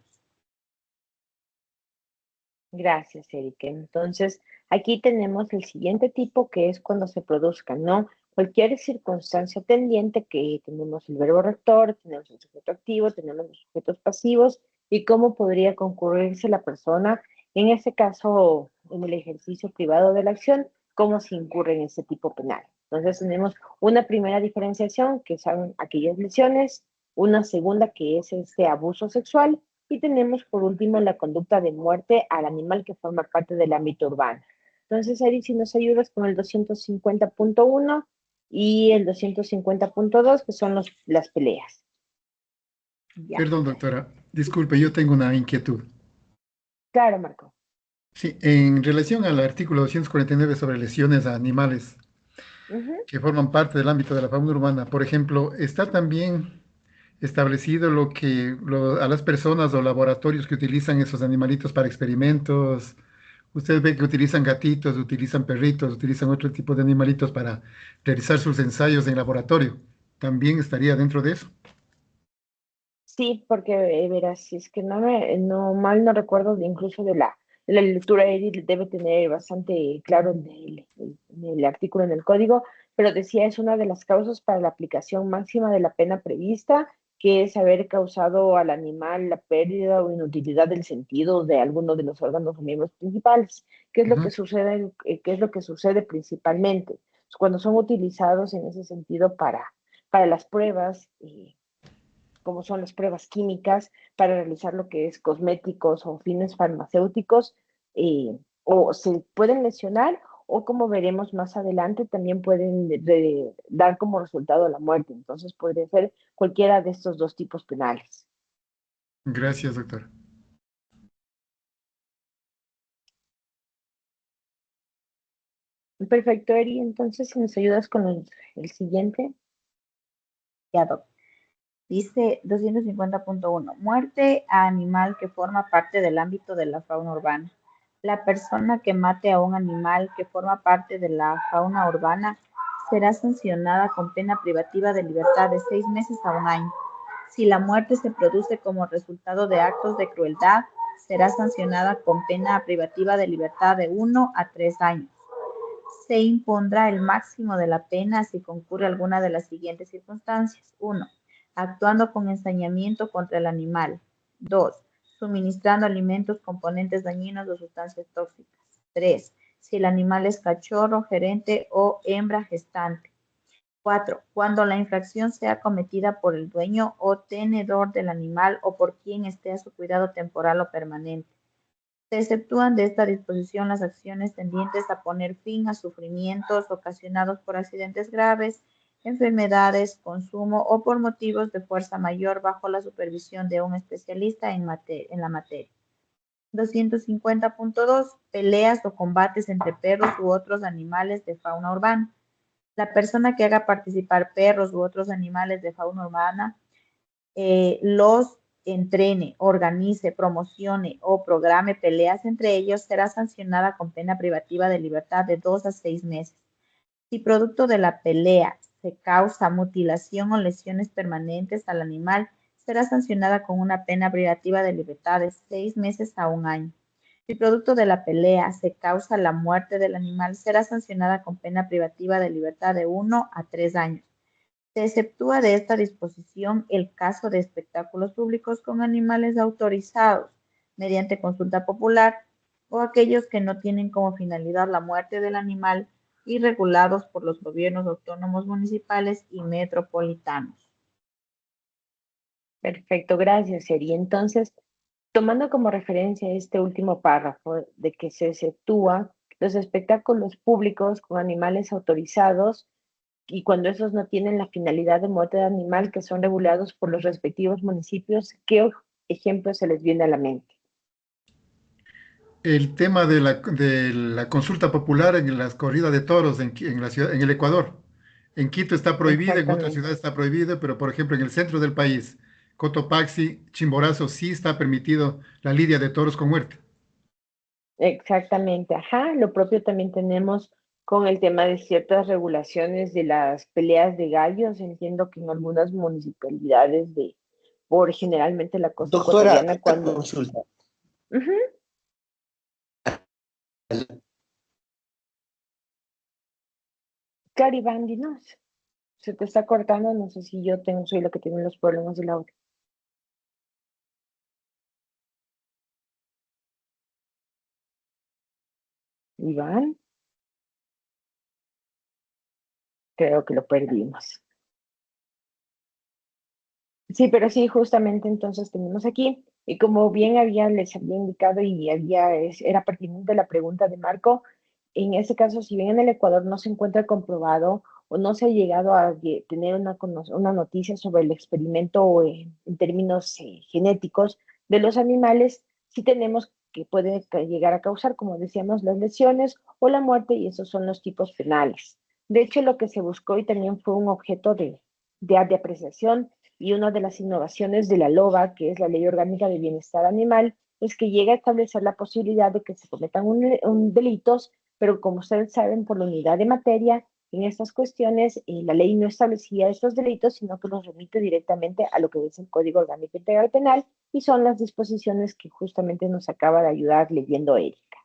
[SPEAKER 1] Gracias, Erika. Entonces, aquí tenemos el siguiente tipo, que es cuando se produzca, ¿no? Cualquier circunstancia tendiente, que tenemos el verbo rector, tenemos el sujeto activo, tenemos los sujetos pasivos, y cómo podría concurrirse la persona, en este caso, en el ejercicio privado de la acción, cómo se incurre en este tipo penal. Entonces, tenemos una primera diferenciación, que son aquellas lesiones, una segunda, que es este abuso sexual, y tenemos por último la conducta de muerte al animal que forma parte del ámbito urbano. Entonces, Ari, si nos ayudas con el 250.1 y el 250.2, que son las peleas.
[SPEAKER 3] Ya.
[SPEAKER 2] Perdón, doctora. Disculpe, yo tengo una inquietud.
[SPEAKER 1] Claro, Marco.
[SPEAKER 2] Sí, en relación al artículo 249 sobre lesiones a animales que forman parte del ámbito de la fauna urbana, por ejemplo, ¿está también establecido a las personas o laboratorios que utilizan esos animalitos para experimentos? Usted ve que utilizan gatitos, utilizan perritos, utilizan otro tipo de animalitos para realizar sus ensayos en laboratorio. ¿También estaría dentro de eso?
[SPEAKER 1] Sí, porque verás, si es que no mal no recuerdo, incluso de la lectura, Edith debe tener bastante claro en el artículo, en el código, pero decía es una de las causas para la aplicación máxima de la pena prevista, que es haber causado al animal la pérdida o inutilidad del sentido de alguno de los órganos o miembros principales. ¿Qué es lo que
[SPEAKER 2] Ujú.
[SPEAKER 1] sucede? ¿Qué es lo que sucede principalmente? Cuando son utilizados en ese sentido para las pruebas, como son las pruebas químicas, para realizar lo que es cosméticos o fines farmacéuticos, o se pueden lesionar o como veremos más adelante, también pueden dar como resultado la muerte. Entonces podría ser cualquiera de estos dos tipos penales.
[SPEAKER 2] Gracias, doctor.
[SPEAKER 1] Perfecto, Eri. Entonces, si nos ayudas con el siguiente.
[SPEAKER 3] Ya, doctor. Dice 250.1. Muerte a animal que forma parte del ámbito de la fauna urbana. La persona que mate a un animal que forma parte de la fauna urbana será sancionada con pena privativa de libertad de 6 meses a 1 año. Si la muerte se produce como resultado de actos de crueldad, será sancionada con pena privativa de libertad de 1 a 3 años. Se impondrá el máximo de la pena si concurre alguna de las siguientes circunstancias. 1. Actuando con ensañamiento contra el animal. 2. Suministrando alimentos, componentes dañinos o sustancias tóxicas. 3. Si el animal es cachorro, gerente o hembra gestante. 4. Cuando la infracción sea cometida por el dueño o tenedor del animal o por quien esté a su cuidado temporal o permanente. Se exceptúan de esta disposición las acciones tendientes a poner fin a sufrimientos ocasionados por accidentes graves, enfermedades, consumo o por motivos de fuerza mayor bajo la supervisión de un especialista en la materia. 250.2. Peleas o combates entre perros u otros animales de fauna urbana. La persona que haga participar perros u otros animales de fauna urbana los entrene, organice, promocione o programe peleas entre ellos, será sancionada con pena privativa de libertad de 2 a 6 meses. Si producto de la pelea se causa mutilación o lesiones permanentes al animal, será sancionada con una pena privativa de libertad de 6 meses a 1 año. Si producto de la pelea se causa la muerte del animal, será sancionada con pena privativa de libertad de 1 a 3 años. Se exceptúa de esta disposición el caso de espectáculos públicos con animales autorizados mediante consulta popular o aquellos que no tienen como finalidad la muerte del animal y regulados por los gobiernos autónomos municipales y metropolitanos.
[SPEAKER 1] Perfecto, gracias, Eri. Entonces, tomando como referencia este último párrafo de que se exceptúa los espectáculos públicos con animales autorizados y cuando esos no tienen la finalidad de muerte de animal que son regulados por los respectivos municipios, ¿qué ejemplos se les viene a la mente?
[SPEAKER 2] El tema de la consulta popular en las corridas de toros en la ciudad, en el Ecuador. En Quito está prohibida, en otras
[SPEAKER 1] Exactamente.
[SPEAKER 2] ciudades está prohibida, pero por ejemplo en el centro del país, Cotopaxi, Chimborazo, sí está permitido la lidia de toros con muerte.
[SPEAKER 1] Exactamente, ajá, lo propio también tenemos con el tema de ciertas regulaciones de las peleas de gallos. Entiendo que en algunas municipalidades por generalmente la costa
[SPEAKER 4] Doctora,
[SPEAKER 1] ecuatoriana,
[SPEAKER 4] una
[SPEAKER 1] cuando...
[SPEAKER 4] consulta.
[SPEAKER 1] Ujú. Claro, Iván, dinos, se te está cortando, no sé si soy la que tiene los problemas del audio. Iván, creo que lo perdimos. Sí, pero sí, justamente entonces tenemos aquí, y como bien les había indicado y era pertinente la pregunta de Marco, en ese caso, si bien en el Ecuador no se encuentra comprobado o no se ha llegado a tener una noticia sobre el experimento en términos genéticos de los animales, sí tenemos que puede llegar a causar, como decíamos, las lesiones o la muerte, y esos son los tipos penales. De hecho, lo que se buscó y también fue un objeto de apreciación y una de las innovaciones de la LOBA, que es la Ley Orgánica de Bienestar Animal, es que llega a establecer la posibilidad de que se cometan delitos, pero como ustedes saben, por la unidad de materia, en estas cuestiones, la ley no establecía estos delitos, sino que los remite directamente a lo que es el Código Orgánico Integral Penal, y son las disposiciones que justamente nos acaba de ayudar leyendo Erika.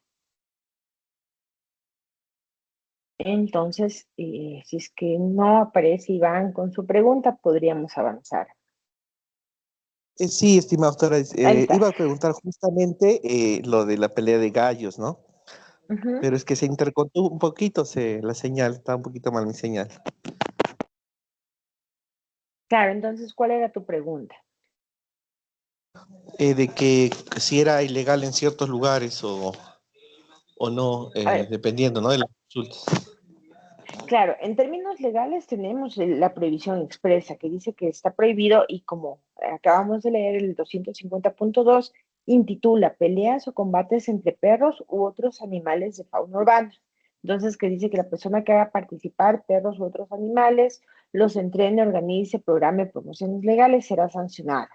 [SPEAKER 1] Entonces, si es que no aparece Iván con su pregunta, podríamos avanzar.
[SPEAKER 4] Sí, estimada doctora,
[SPEAKER 1] Ahí está.
[SPEAKER 4] iba a preguntar justamente lo de la pelea de gallos, ¿no?
[SPEAKER 1] Ujú.
[SPEAKER 4] Pero es que se intercortó un poquito la señal, está un poquito mal mi señal.
[SPEAKER 1] Claro, entonces, ¿cuál era tu pregunta?
[SPEAKER 4] De que si era ilegal en ciertos lugares o no,
[SPEAKER 1] A ver,
[SPEAKER 4] dependiendo, ¿no? De las consultas.
[SPEAKER 1] claro, en términos legales tenemos la prohibición expresa que dice que está prohibido y como acabamos de leer el 250.2 intitula peleas o combates entre perros u otros animales de fauna urbana. Entonces, que dice que la persona que haga participar perros u otros animales, los entrene, organice, programe promociones legales, será sancionada.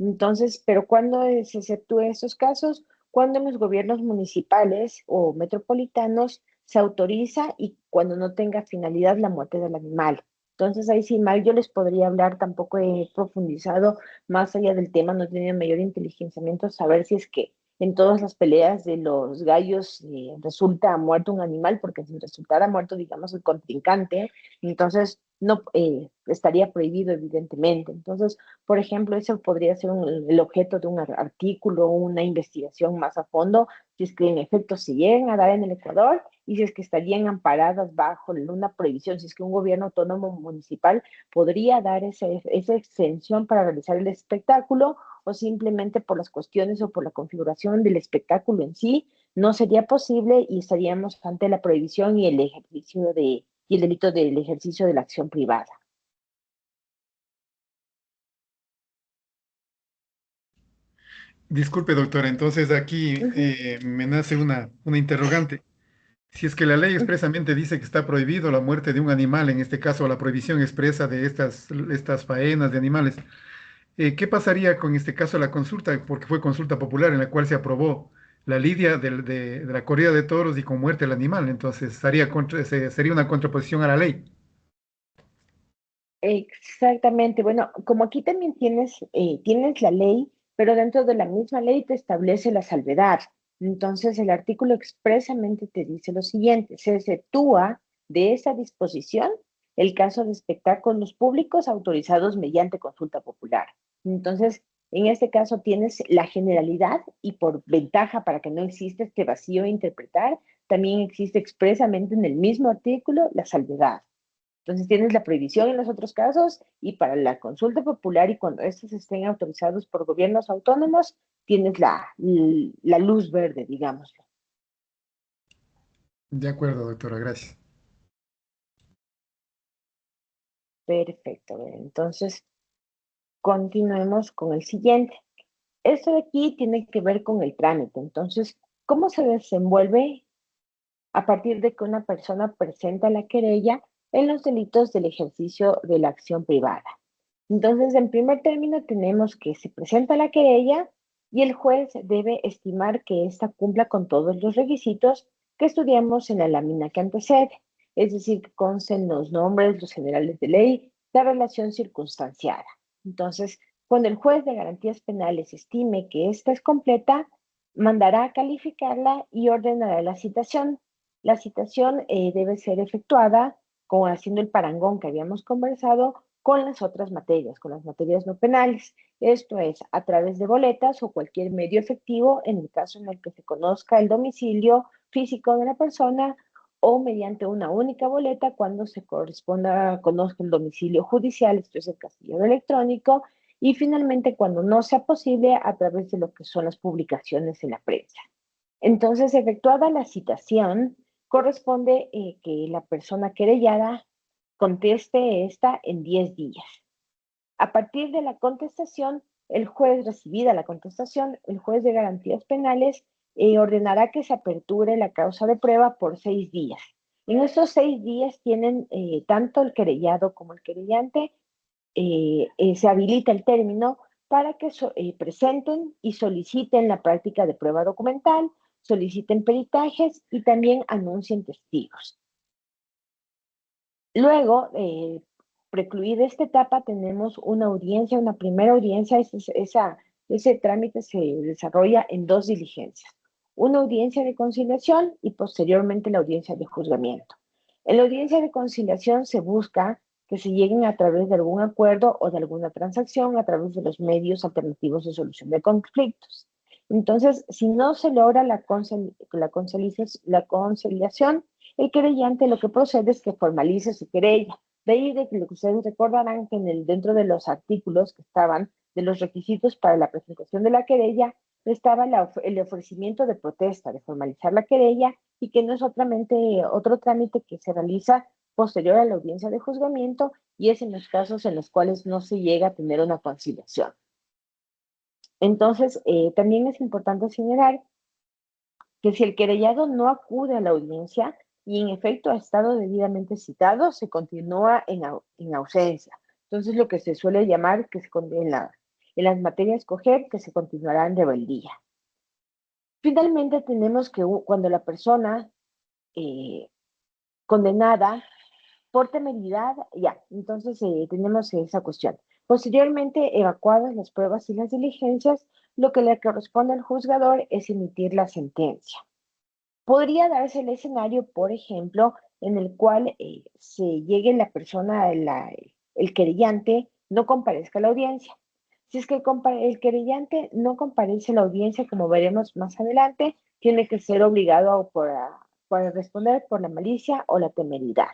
[SPEAKER 1] Entonces, pero ¿cuándo se exceptúa estos casos? Cuando los gobiernos municipales o metropolitanos se autoriza y cuando no tenga finalidad la muerte del animal. Entonces ahí sí mal yo les podría hablar, tampoco he profundizado más allá del tema, no he tenido mayor inteligenciamiento, saber si es que en todas las peleas de los gallos resulta muerto un animal, porque si resultara muerto, digamos, el contrincante, entonces no estaría prohibido evidentemente. Entonces, por ejemplo, eso podría ser el objeto de un artículo, una investigación más a fondo, si es que en efecto se llegan a dar en el Ecuador y si es que estarían amparadas bajo una prohibición, si es que un gobierno autónomo municipal podría dar esa exención para realizar el espectáculo o simplemente por las cuestiones o por la configuración del espectáculo en sí, no sería posible y estaríamos ante la prohibición y el ejercicio y el delito del ejercicio de la acción privada.
[SPEAKER 2] Disculpe, doctora, entonces aquí me nace una interrogante. Si es que la ley expresamente dice que está prohibido la muerte de un animal, en este caso la prohibición expresa de estas faenas de animales, ¿qué pasaría con este caso la consulta? Porque fue consulta popular en la cual se aprobó la lidia de la corrida de toros y con muerte del animal, entonces sería una contraposición a la ley.
[SPEAKER 1] Exactamente. Bueno, como aquí también tienes la ley, pero dentro de la misma ley te establece la salvedad. Entonces, el artículo expresamente te dice lo siguiente: se exceptúa de esa disposición el caso de espectáculos públicos autorizados mediante consulta popular. Entonces, en este caso tienes la generalidad y por ventaja para que no exista este vacío a interpretar, también existe expresamente en el mismo artículo la salvedad. Entonces tienes la prohibición en los otros casos y para la consulta popular y cuando estos estén autorizados por gobiernos autónomos, tienes la luz verde, digamos.
[SPEAKER 2] De acuerdo, doctora, gracias.
[SPEAKER 1] Perfecto. Bien. Entonces, continuemos con el siguiente. Esto de aquí tiene que ver con el trámite. Entonces, ¿cómo se desenvuelve a partir de que una persona presenta la querella en los delitos del ejercicio de la acción privada? Entonces, en primer término, tenemos que se presenta la querella y el juez debe estimar que ésta cumpla con todos los requisitos que estudiamos en la lámina que antecede, es decir, que consten los nombres, los generales de ley, la relación circunstanciada. Entonces, cuando el juez de garantías penales estime que ésta es completa, mandará a calificarla y ordenará la citación. La citación debe ser efectuada como haciendo el parangón que habíamos conversado con las otras materias, con las materias no penales. Esto es a través de boletas o cualquier medio efectivo en el caso en el que se conozca el domicilio físico de la persona o mediante una única boleta cuando se conozca el domicilio judicial, esto es el casillero electrónico, y finalmente cuando no sea posible a través de lo que son las publicaciones en la prensa. Entonces, efectuada la citación, corresponde que la persona querellada conteste esta en 10 días. A partir de la contestación, el juez, recibida la contestación, el juez de garantías penales ordenará que se aperture la causa de prueba por 6 días. En estos 6 días tienen tanto el querellado como el querellante, se habilita el término para que presenten y soliciten la práctica de prueba documental, soliciten peritajes y también anuncien testigos. Luego, precluida esta etapa, tenemos una audiencia, una primera audiencia. Ese trámite se desarrolla en 2 diligencias: una audiencia de conciliación y posteriormente la audiencia de juzgamiento. En la audiencia de conciliación se busca que se lleguen a través de algún acuerdo o de alguna transacción a través de los medios alternativos de solución de conflictos. Entonces, si no se logra la conciliación, el querellante lo que procede es que formalice su querella. De ahí de que lo que ustedes recordarán que dentro de los artículos que estaban de los requisitos para la presentación de la querella estaba el ofrecimiento de protesta, de formalizar la querella, y que no es otro trámite que se realiza posterior a la audiencia de juzgamiento, y es en los casos en los cuales no se llega a tener una conciliación. Entonces, también es importante señalar que si el querellado no acude a la audiencia y en efecto ha estado debidamente citado, se continúa en ausencia. Entonces, lo que se suele llamar que en las materias escoger, que se continuará en rebeldía. Finalmente, tenemos que cuando la persona eh, condenada por temeridad, ya, entonces tenemos esa cuestión. Posteriormente, evacuadas las pruebas y las diligencias, lo que le corresponde al juzgador es emitir la sentencia. Podría darse el escenario, por ejemplo, en el cual se llegue la persona, el querellante, no comparezca a la audiencia. Si es que el querellante no comparece a la audiencia, como veremos más adelante, tiene que ser obligado por responder por la malicia o la temeridad.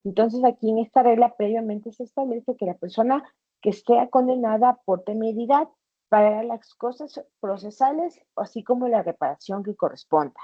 [SPEAKER 1] Entonces, aquí en esta regla previamente se establece que la persona que esté condenada por temeridad pagará las costas procesales, así como la reparación que corresponda.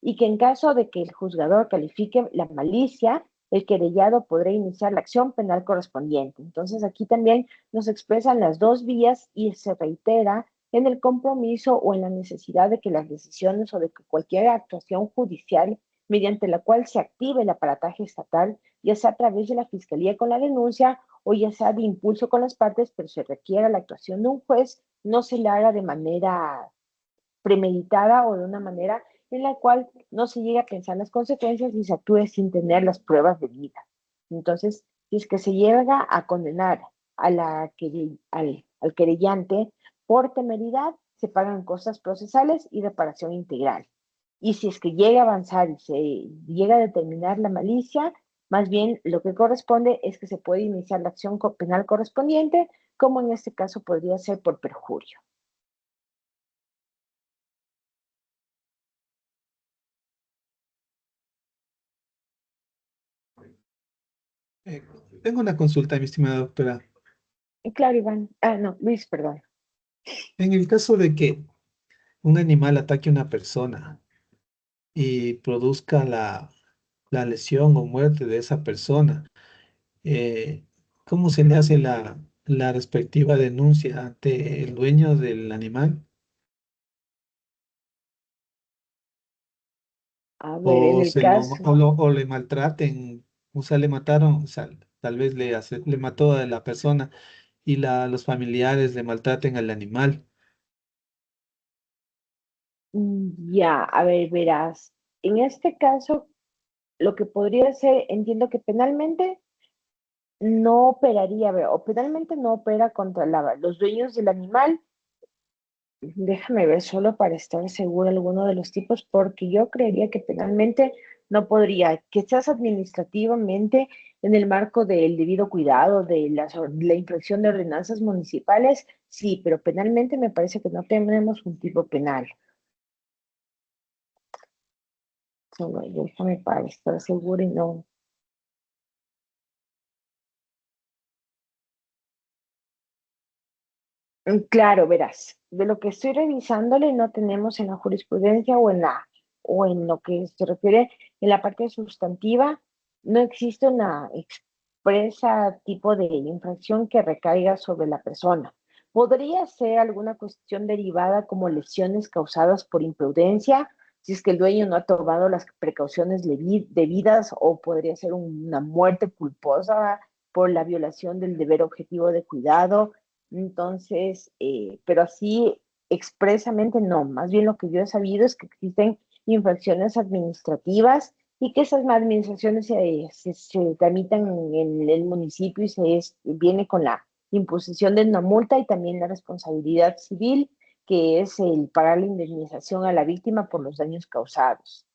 [SPEAKER 1] Y que en caso de que el juzgador califique la malicia, el querellado podrá iniciar la acción penal correspondiente. Entonces, aquí también nos expresan las dos vías y se reitera en el compromiso o en la necesidad de que las decisiones o de que cualquier actuación judicial mediante la cual se active el aparataje estatal, ya sea a través de la Fiscalía con la denuncia o ya sea de impulso con las partes, pero se requiera la actuación de un juez, no se le haga de manera premeditada o de una manera en la cual no se llegue a pensar las consecuencias y se actúe sin tener las pruebas de vida. Entonces, si es que se llega a condenar al querellante por temeridad, se pagan costas procesales y reparación integral. Y si es que llega a avanzar y se llega a determinar la malicia, más bien lo que corresponde es que se puede iniciar la acción penal correspondiente, como en este caso podría ser por perjurio.
[SPEAKER 7] Eh, Tengo una consulta, mi estimada doctora.
[SPEAKER 1] Claro, Iván. Ah, no, Luis, perdón.
[SPEAKER 7] En el caso de que un animal ataque a una persona y produzca la lesión o muerte de esa persona, eh, ¿cómo se le hace la respectiva denuncia ante el dueño del animal?
[SPEAKER 1] A ver, en el caso,
[SPEAKER 7] O le maltraten, o sea, le mataron, o sea, tal vez le mató a la persona y los familiares le maltraten al animal.
[SPEAKER 1] ya, a ver, verás. En este caso, lo que podría ser, entiendo que penalmente no operaría, a ver, o penalmente no opera contra los dueños del animal. Déjame ver solo para estar seguro alguno de los tipos, porque yo creería que penalmente no podría, quizás administrativamente en el marco del debido cuidado, de la infracción de ordenanzas municipales, sí, pero penalmente me parece que no tenemos un tipo penal. Solo déjame para estar seguro y no. Claro, verás, de lo que estoy revisándole no tenemos en la jurisprudencia o en lo que se refiere en la parte sustantiva, no existe una expresa tipo de infracción que recaiga sobre la persona. Podría ser alguna cuestión derivada como lesiones causadas por imprudencia, si es que el dueño no ha tomado las precauciones debidas, o podría ser una muerte culposa por la violación del deber objetivo de cuidado. Entonces, pero así expresamente no, más bien lo que yo he sabido es que existen infracciones administrativas y que esas administraciones se tramitan en el municipio y viene con la imposición de una multa y también la responsabilidad civil, que es el pagar la indemnización a la víctima por los daños causados.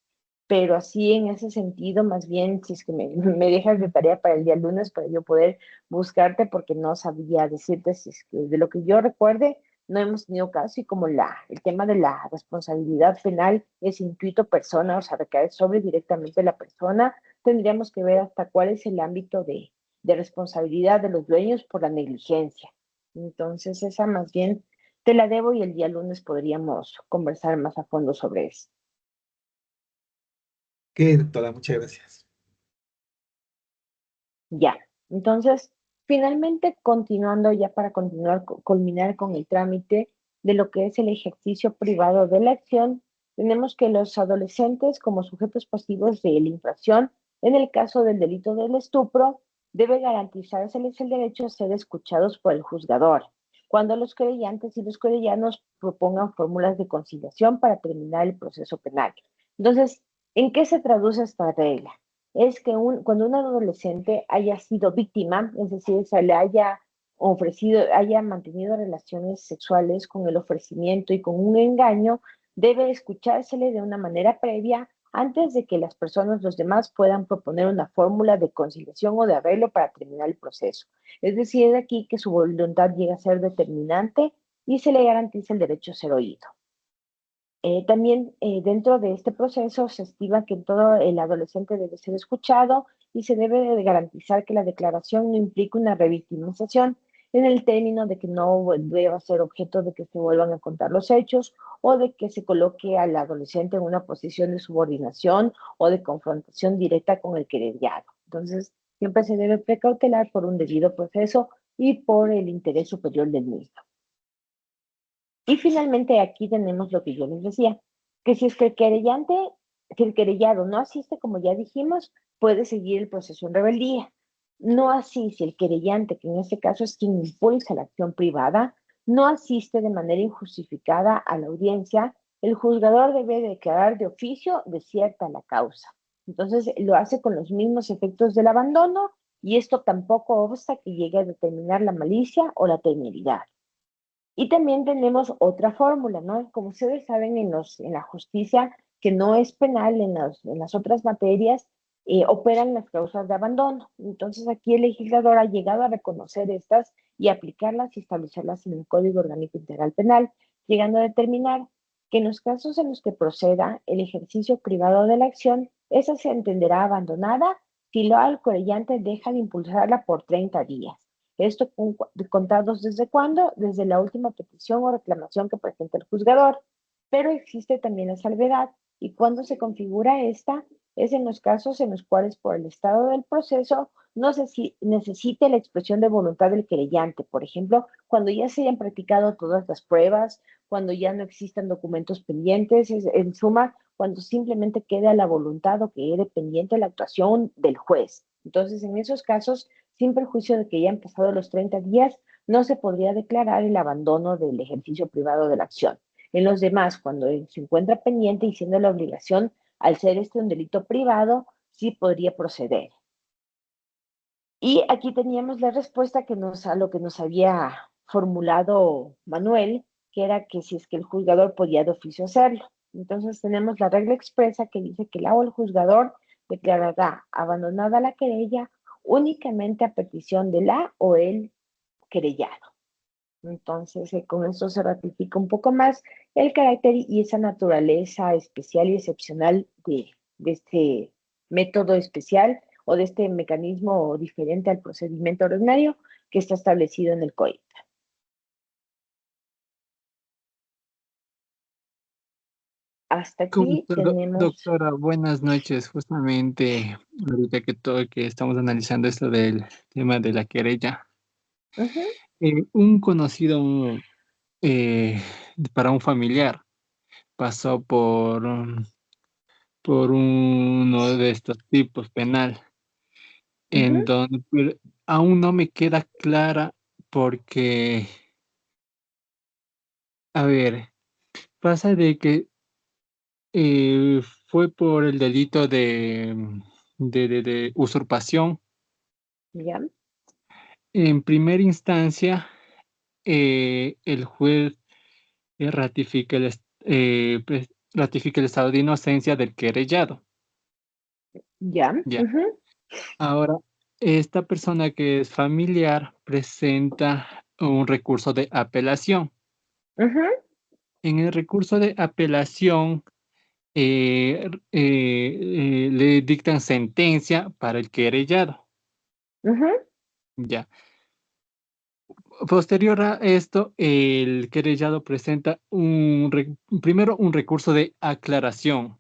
[SPEAKER 1] Pero así en ese sentido, más bien, si es que me dejas de tarea para el día lunes para yo poder buscarte, porque no sabía decirte si es que de lo que yo recuerde, no hemos tenido caso y como el tema de la responsabilidad penal es intuito persona, o sea, recae sobre directamente la persona, tendríamos que ver hasta cuál es el ámbito de responsabilidad de los dueños por la negligencia. Entonces, esa más bien te la debo y el día lunes podríamos conversar más a fondo sobre eso.
[SPEAKER 7] ¿Qué, doctora? Muchas gracias.
[SPEAKER 1] Ya, entonces, finalmente, continuando ya para continuar, culminar con el trámite de lo que es el ejercicio privado de la acción, tenemos que los adolescentes como sujetos pasivos de la infracción, en el caso del delito del estupro, debe garantizárseles el derecho a ser escuchados por el juzgador, cuando los querellantes y los querellanos propongan fórmulas de conciliación para terminar el proceso penal. Entonces, ¿En qué se traduce esta regla? Es que cuando un adolescente haya sido víctima, es decir, se le haya ofrecido, haya mantenido relaciones sexuales con el ofrecimiento y con un engaño, debe escuchársele de una manera previa antes de que las personas, los demás, puedan proponer una fórmula de conciliación o de arreglo para terminar el proceso. Es decir, es de aquí que su voluntad llega a ser determinante y se le garantiza el derecho a ser oído. También dentro de este proceso se estima que todo el adolescente debe ser escuchado y se debe de garantizar que la declaración no implique una revictimización en el término de que no deba ser objeto de que se vuelvan a contar los hechos o de que se coloque al adolescente en una posición de subordinación o de confrontación directa con el querellado. Entonces, siempre se debe precautelar por un debido proceso y por el interés superior del mismo. Y finalmente aquí tenemos lo que yo les decía, que si es que si el querellado no asiste, como ya dijimos, puede seguir el proceso en rebeldía. No así si el querellante, que en este caso es quien impulsa la acción privada, no asiste de manera injustificada a la audiencia, el juzgador debe declarar de oficio desierta la causa. Entonces lo hace con los mismos efectos del abandono y esto tampoco obsta que llegue a determinar la malicia o la temeridad. Y también tenemos otra fórmula, ¿no? Como ustedes saben, en la justicia, que no es penal, en las otras materias, operan las causas de abandono. Entonces aquí el legislador ha llegado a reconocer estas y aplicarlas y establecerlas en el Código Orgánico Integral Penal, llegando a determinar que en los casos en los que proceda el ejercicio privado de la acción, esa se entenderá abandonada si el querellante deja de impulsarla por 30 días. Esto contados desde cuándo, desde la última petición o reclamación que presenta el juzgador. Pero existe también la salvedad y cuando se configura esta es en los casos en los cuales por el estado del proceso no se necesite la expresión de voluntad del querellante. Por ejemplo, cuando ya se hayan practicado todas las pruebas, cuando ya no existan documentos pendientes, en suma, cuando simplemente queda la voluntad o quede pendiente la actuación del juez. Entonces, en esos casos, sin perjuicio de que ya han pasado los 30 días, no se podría declarar el abandono del ejercicio privado de la acción. En los demás, cuando se encuentra pendiente y siendo la obligación, al ser este un delito privado, sí podría proceder. Y aquí teníamos la respuesta a lo que nos había formulado Manuel, que era que si es que el juzgador podía de oficio hacerlo. Entonces tenemos la regla expresa que dice que el juzgador declarará abandonada la querella únicamente a petición de la o el querellado. Entonces, con eso se ratifica un poco más el carácter y esa naturaleza especial y excepcional de este método especial o de este mecanismo diferente al procedimiento ordinario que está establecido en el COIP. Hasta aquí tenemos...
[SPEAKER 8] Doctora, buenas noches. Justamente ahorita que estamos analizando esto del tema de la querella. Un conocido para un familiar pasó por uno de estos tipos penal, en donde aún no me queda clara porque, a ver, pasa de que fue por el delito de usurpación.
[SPEAKER 1] ¿Ya?
[SPEAKER 8] En primera instancia, el juez ratifica el estado de inocencia del querellado.
[SPEAKER 1] ¿Ya?
[SPEAKER 8] Ya. Ahora, esta persona que es familiar presenta un recurso de apelación. En el recurso de apelación le dictan sentencia para el querellado. Ya. Posterior a esto, el querellado presenta primero un recurso de aclaración.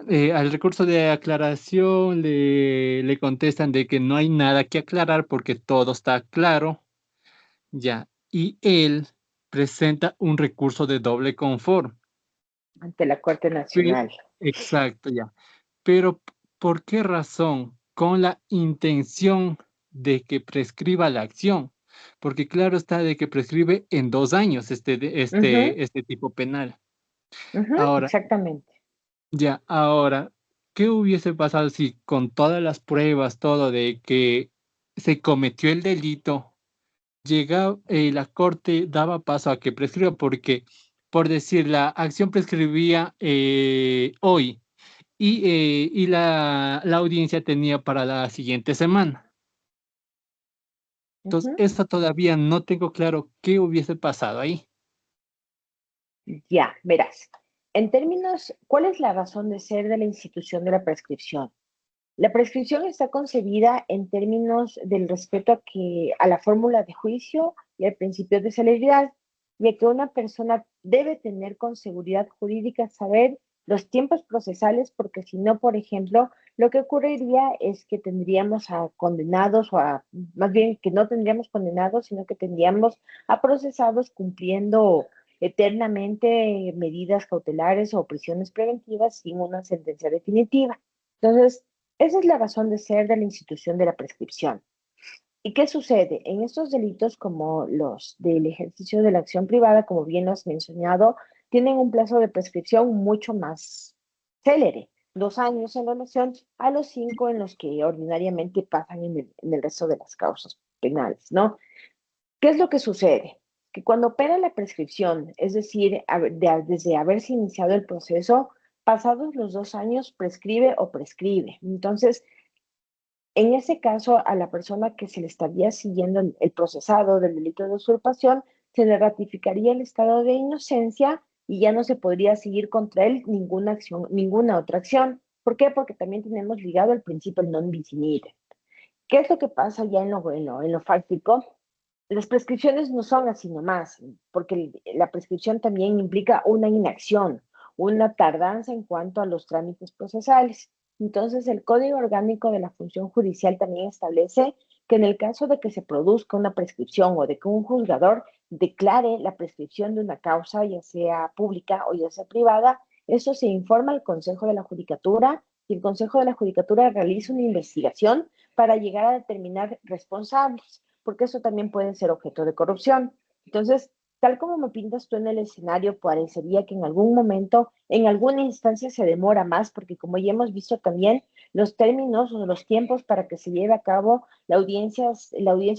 [SPEAKER 8] Al recurso de aclaración le contestan de que no hay nada que aclarar porque todo está claro. Ya. Y él presenta un recurso de doble confort.
[SPEAKER 1] Ante la Corte Nacional.
[SPEAKER 8] Exacto, ya. Pero, ¿por qué razón? Con la intención de que prescriba la acción. Porque claro está de que prescribe en 2 años este tipo penal. Ahora,
[SPEAKER 1] Exactamente.
[SPEAKER 8] Ya, ahora, ¿qué hubiese pasado si con todas las pruebas, todo de que se cometió el delito, la corte daba paso a que prescriba? Porque, por decir, la acción prescribía hoy y la audiencia tenía para la siguiente semana. Entonces,
[SPEAKER 1] Ujú.
[SPEAKER 8] eso todavía no tengo claro qué hubiese pasado ahí.
[SPEAKER 1] Ya, verás. En términos, ¿cuál es la razón de ser de la institución de la prescripción? La prescripción está concebida en términos del respeto a la fórmula de juicio y al principio de celeridad, ya que una persona debe tener con seguridad jurídica saber los tiempos procesales, porque si no, por ejemplo, lo que ocurriría es que tendríamos a condenados, más bien que no tendríamos condenados, sino que tendríamos a procesados cumpliendo eternamente medidas cautelares o prisiones preventivas sin una sentencia definitiva. Entonces, esa es la razón de ser de la institución de la prescripción. ¿Y qué sucede? En estos delitos como los del ejercicio de la acción privada, como bien lo has mencionado, tienen un plazo de prescripción mucho más célere, 2 años en relación a los 5 en los que ordinariamente pasan en el resto de las causas penales, ¿no? ¿Qué es lo que sucede? Que cuando opera la prescripción, es decir, desde haberse iniciado el proceso, pasados los 2 años, prescribe o prescribe. Entonces, en ese caso, a la persona que se le estaría siguiendo el procesado del delito de usurpación, se le ratificaría el estado de inocencia y ya no se podría seguir contra él ninguna acción, ninguna otra acción. ¿Por qué? Porque también tenemos ligado el principio del non bis in idem. ¿Qué es lo que pasa ya en lo fáctico? Las prescripciones no son así nomás, porque la prescripción también implica una inacción, una tardanza en cuanto a los trámites procesales. Entonces, el Código Orgánico de la Función Judicial también establece que en el caso de que se produzca una prescripción o de que un juzgador declare la prescripción de una causa, ya sea pública o ya sea privada, eso se informa al Consejo de la Judicatura y el Consejo de la Judicatura realiza una investigación para llegar a determinar responsables, porque eso también puede ser objeto de corrupción. Entonces, tal como me pintas tú en el escenario, parecería que en algún momento, en alguna instancia se demora más, porque como ya hemos visto también, los términos o los tiempos para que se lleve a cabo la audiencia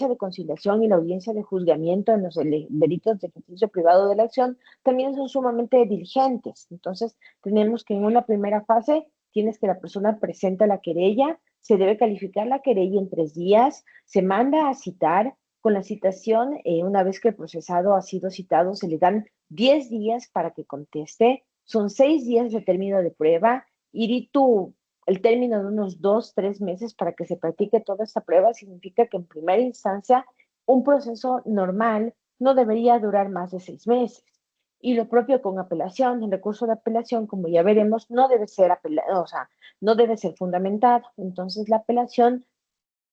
[SPEAKER 1] de conciliación y la audiencia de juzgamiento en los delitos de ejercicio privado de la acción también son sumamente diligentes. Entonces, tenemos que en una primera fase tienes que la persona presenta la querella, se debe calificar la querella en 3 días, se manda a citar. Con la citación, una vez que el procesado ha sido citado, se le dan 10 días para que conteste. Son 6 días de término de prueba. Y tú, el término de unos 2, 3 meses para que se practique toda esta prueba significa que en primera instancia un proceso normal no debería durar más de 6 meses. Y lo propio con apelación, el recurso de apelación, como ya veremos, no debe ser apelado, o sea, no debe ser fundamentado. Entonces, la apelación,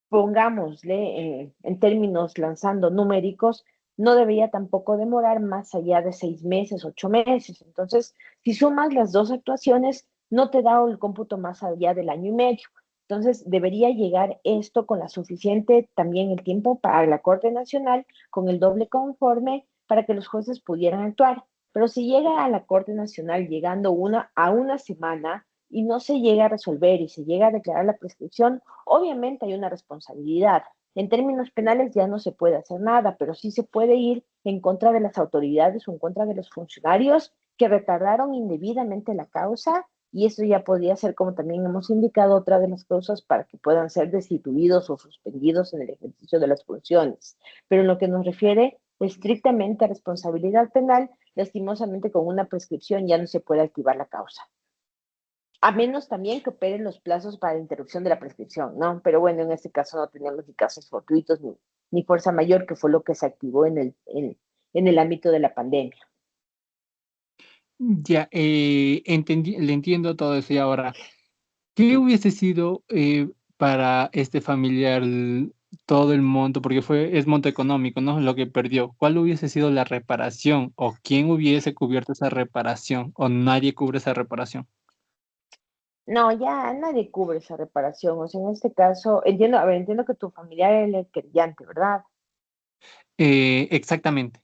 [SPEAKER 1] pongámosle en términos lanzando numéricos, no debería tampoco demorar más allá de 6 meses, 8 meses. Entonces, si sumas las dos actuaciones, no te da el cómputo más allá del año y medio. Entonces, debería llegar esto con la suficiente también el tiempo para la Corte Nacional, con el doble conforme, para que los jueces pudieran actuar. Pero si llega a la Corte Nacional llegando a una semana y no se llega a resolver y se llega a declarar la prescripción, obviamente hay una responsabilidad. En términos penales ya no se puede hacer nada, pero sí se puede ir en contra de las autoridades o en contra de los funcionarios que retardaron indebidamente la causa, y eso ya podría ser, como también hemos indicado, otra de las causas para que puedan ser destituidos o suspendidos en el ejercicio de las funciones. Pero en lo que nos refiere estrictamente a responsabilidad penal, lastimosamente con una prescripción ya no se puede activar la causa. A menos también que operen los plazos para la interrupción de la prescripción, ¿no? Pero bueno, en este caso no tenemos ni casos fortuitos ni fuerza mayor, que fue lo que se activó en el ámbito de la pandemia.
[SPEAKER 8] Ya, le entiendo todo eso. Y ahora, ¿qué hubiese sido para este familiar todo el monto? Porque es monto económico, ¿no? Lo que perdió. ¿Cuál hubiese sido la reparación? ¿O quién hubiese cubierto esa reparación? ¿O nadie cubre esa reparación?
[SPEAKER 1] No, ya nadie cubre esa reparación. O sea, en este caso, entiendo, a ver, entiendo que tu familiar era el querellante, ¿verdad?
[SPEAKER 8] Exactamente.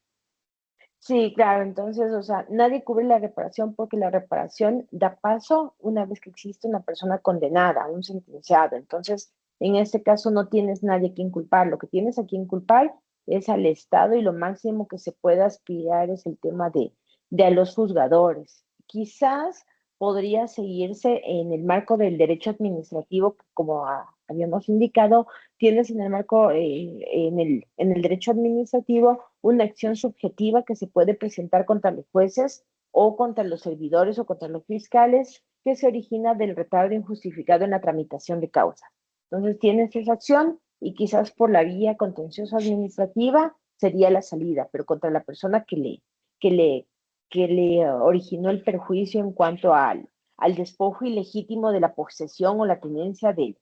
[SPEAKER 1] Sí, claro, entonces, o sea, nadie cubre la reparación porque la reparación da paso una vez que existe una persona condenada, un sentenciado. Entonces, en este caso no tienes nadie a quien culpar. Lo que tienes a quien culpar es al Estado y lo máximo que se puede aspirar es el tema de a los juzgadores. Quizás podría seguirse en el marco del derecho administrativo, como habíamos indicado, tienes en el marco, en el derecho administrativo, una acción subjetiva que se puede presentar contra los jueces o contra los servidores o contra los fiscales que se origina del retardo injustificado en la tramitación de causas. Entonces tienes esa acción y quizás por la vía contenciosa administrativa sería la salida, pero contra la persona que le, que le originó el perjuicio en cuanto al despojo ilegítimo de la posesión o la tenencia del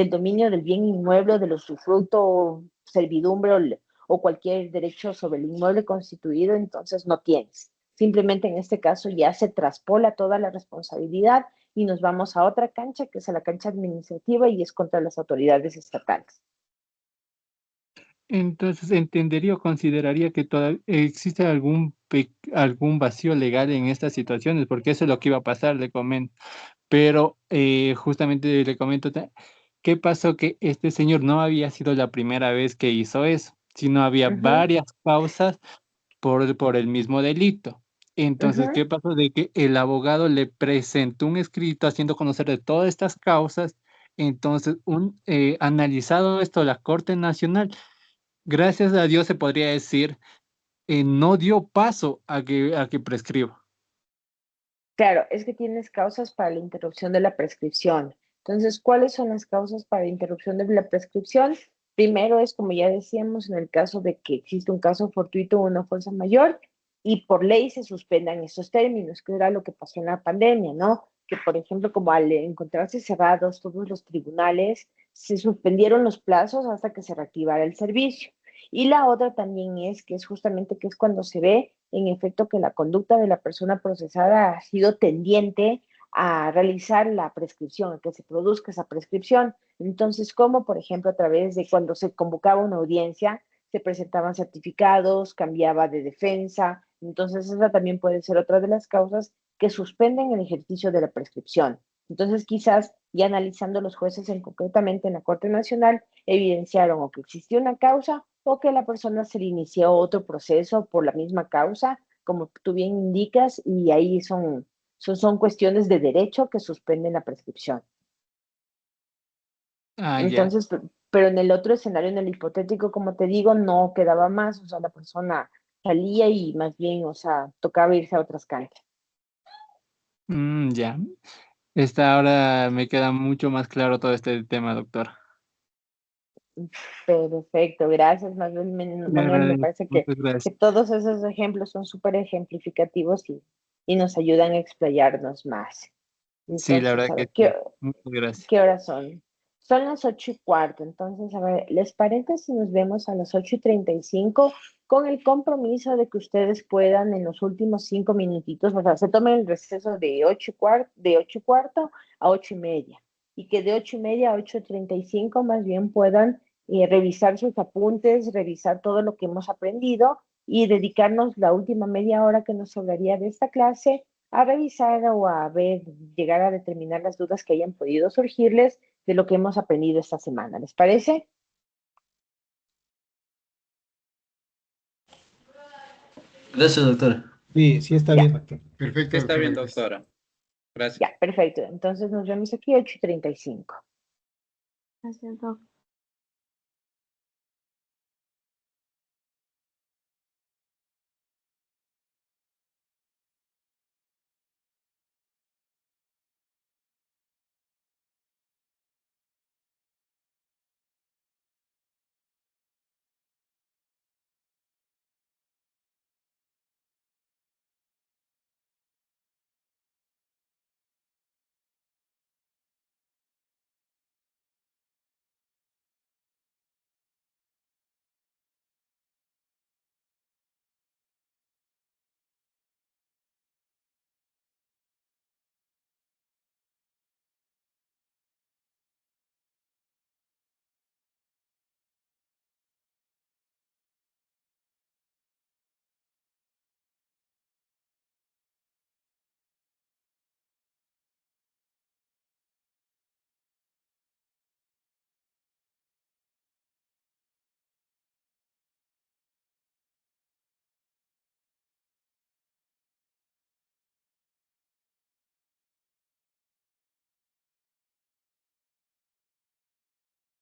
[SPEAKER 1] dominio del bien inmueble, del usufructo, servidumbre o cualquier derecho sobre el inmueble constituido, entonces no tienes. Simplemente en este caso ya se traspola toda la responsabilidad y nos vamos a otra cancha, que es a la cancha administrativa y es contra las autoridades estatales.
[SPEAKER 8] Entonces, entendería o consideraría que existe algún vacío legal en estas situaciones, porque eso es lo que iba a pasar, le comento. Pero justamente le comento, ¿qué pasó? Que este señor no había sido la primera vez que hizo eso, sino había
[SPEAKER 1] Ujú,
[SPEAKER 8] varias causas por el mismo delito. Entonces,
[SPEAKER 1] ujú.
[SPEAKER 8] ¿qué pasó? De que el abogado le presentó un escrito haciendo conocer de todas estas causas. Entonces, analizado esto, la Corte Nacional, gracias a Dios se podría decir, no dio paso a que prescriba.
[SPEAKER 1] Claro, es que tienes causas para la interrupción de la prescripción. Entonces, ¿cuáles son las causas para la interrupción de la prescripción? Primero es, como ya decíamos, en el caso de que existe un caso fortuito o una fuerza mayor y por ley se suspendan esos términos, que era lo que pasó en la pandemia, ¿no? Que, por ejemplo, como al encontrarse cerrados todos los tribunales, se suspendieron los plazos hasta que se reactivara el servicio. Y la otra también es que es justamente que es cuando se ve en efecto que la conducta de la persona procesada ha sido tendiente a realizar la prescripción, a que se produzca esa prescripción. Entonces, como por ejemplo a través de cuando se convocaba una audiencia, se presentaban certificados, cambiaba de defensa. Entonces, esa también puede ser otra de las causas que suspenden el ejercicio de la prescripción. Entonces, quizás ya analizando los jueces concretamente en la Corte Nacional, evidenciaron o que existió una causa o que la persona se le inició otro proceso por la misma causa, como tú bien indicas, y ahí son cuestiones de derecho que suspenden la prescripción.
[SPEAKER 8] Ah, ya.
[SPEAKER 1] Entonces, pero en el otro escenario, en el hipotético, como te digo, no quedaba más, o sea, la persona salía y más bien, o sea, tocaba irse a otras canchas.
[SPEAKER 8] Ya. Ahora me queda mucho más claro todo este tema, doctor.
[SPEAKER 1] Perfecto, gracias,
[SPEAKER 8] Le
[SPEAKER 1] Manuel. Me
[SPEAKER 8] agradezco,
[SPEAKER 1] parece
[SPEAKER 8] muchas
[SPEAKER 1] que
[SPEAKER 8] gracias.
[SPEAKER 1] todos esos ejemplos son súper ejemplificativos y nos ayudan a explayarnos más.
[SPEAKER 8] Sí, la
[SPEAKER 1] Entonces,
[SPEAKER 8] verdad
[SPEAKER 1] a
[SPEAKER 8] que
[SPEAKER 1] ver,
[SPEAKER 8] sí. Muchas gracias.
[SPEAKER 1] ¿qué horas son? Son las 8:15. Entonces, a ver, ¿les parece si nos vemos a las 8:35 con el compromiso de que ustedes puedan en los últimos 5 minutitos, o sea, se tomen el receso de 8:15, de 8:15 a 8:30 y que de 8:30 a 8:35 más bien puedan revisar sus apuntes, revisar todo lo que hemos aprendido y dedicarnos la última media hora que nos sobraría de esta clase a revisar o a ver, llegar a determinar las dudas que hayan podido surgirles de lo que hemos aprendido esta semana. ¿Les parece?
[SPEAKER 5] Gracias, doctora.
[SPEAKER 7] Sí, sí está
[SPEAKER 1] Ya,
[SPEAKER 7] bien, doctor.
[SPEAKER 5] Sí,
[SPEAKER 2] Perfecto,
[SPEAKER 5] está
[SPEAKER 2] doctora.
[SPEAKER 5] bien,
[SPEAKER 2] Gracias.
[SPEAKER 5] doctora. Gracias.
[SPEAKER 1] ya, perfecto. Entonces nos vemos aquí 8:35.
[SPEAKER 3] Gracias, doctor.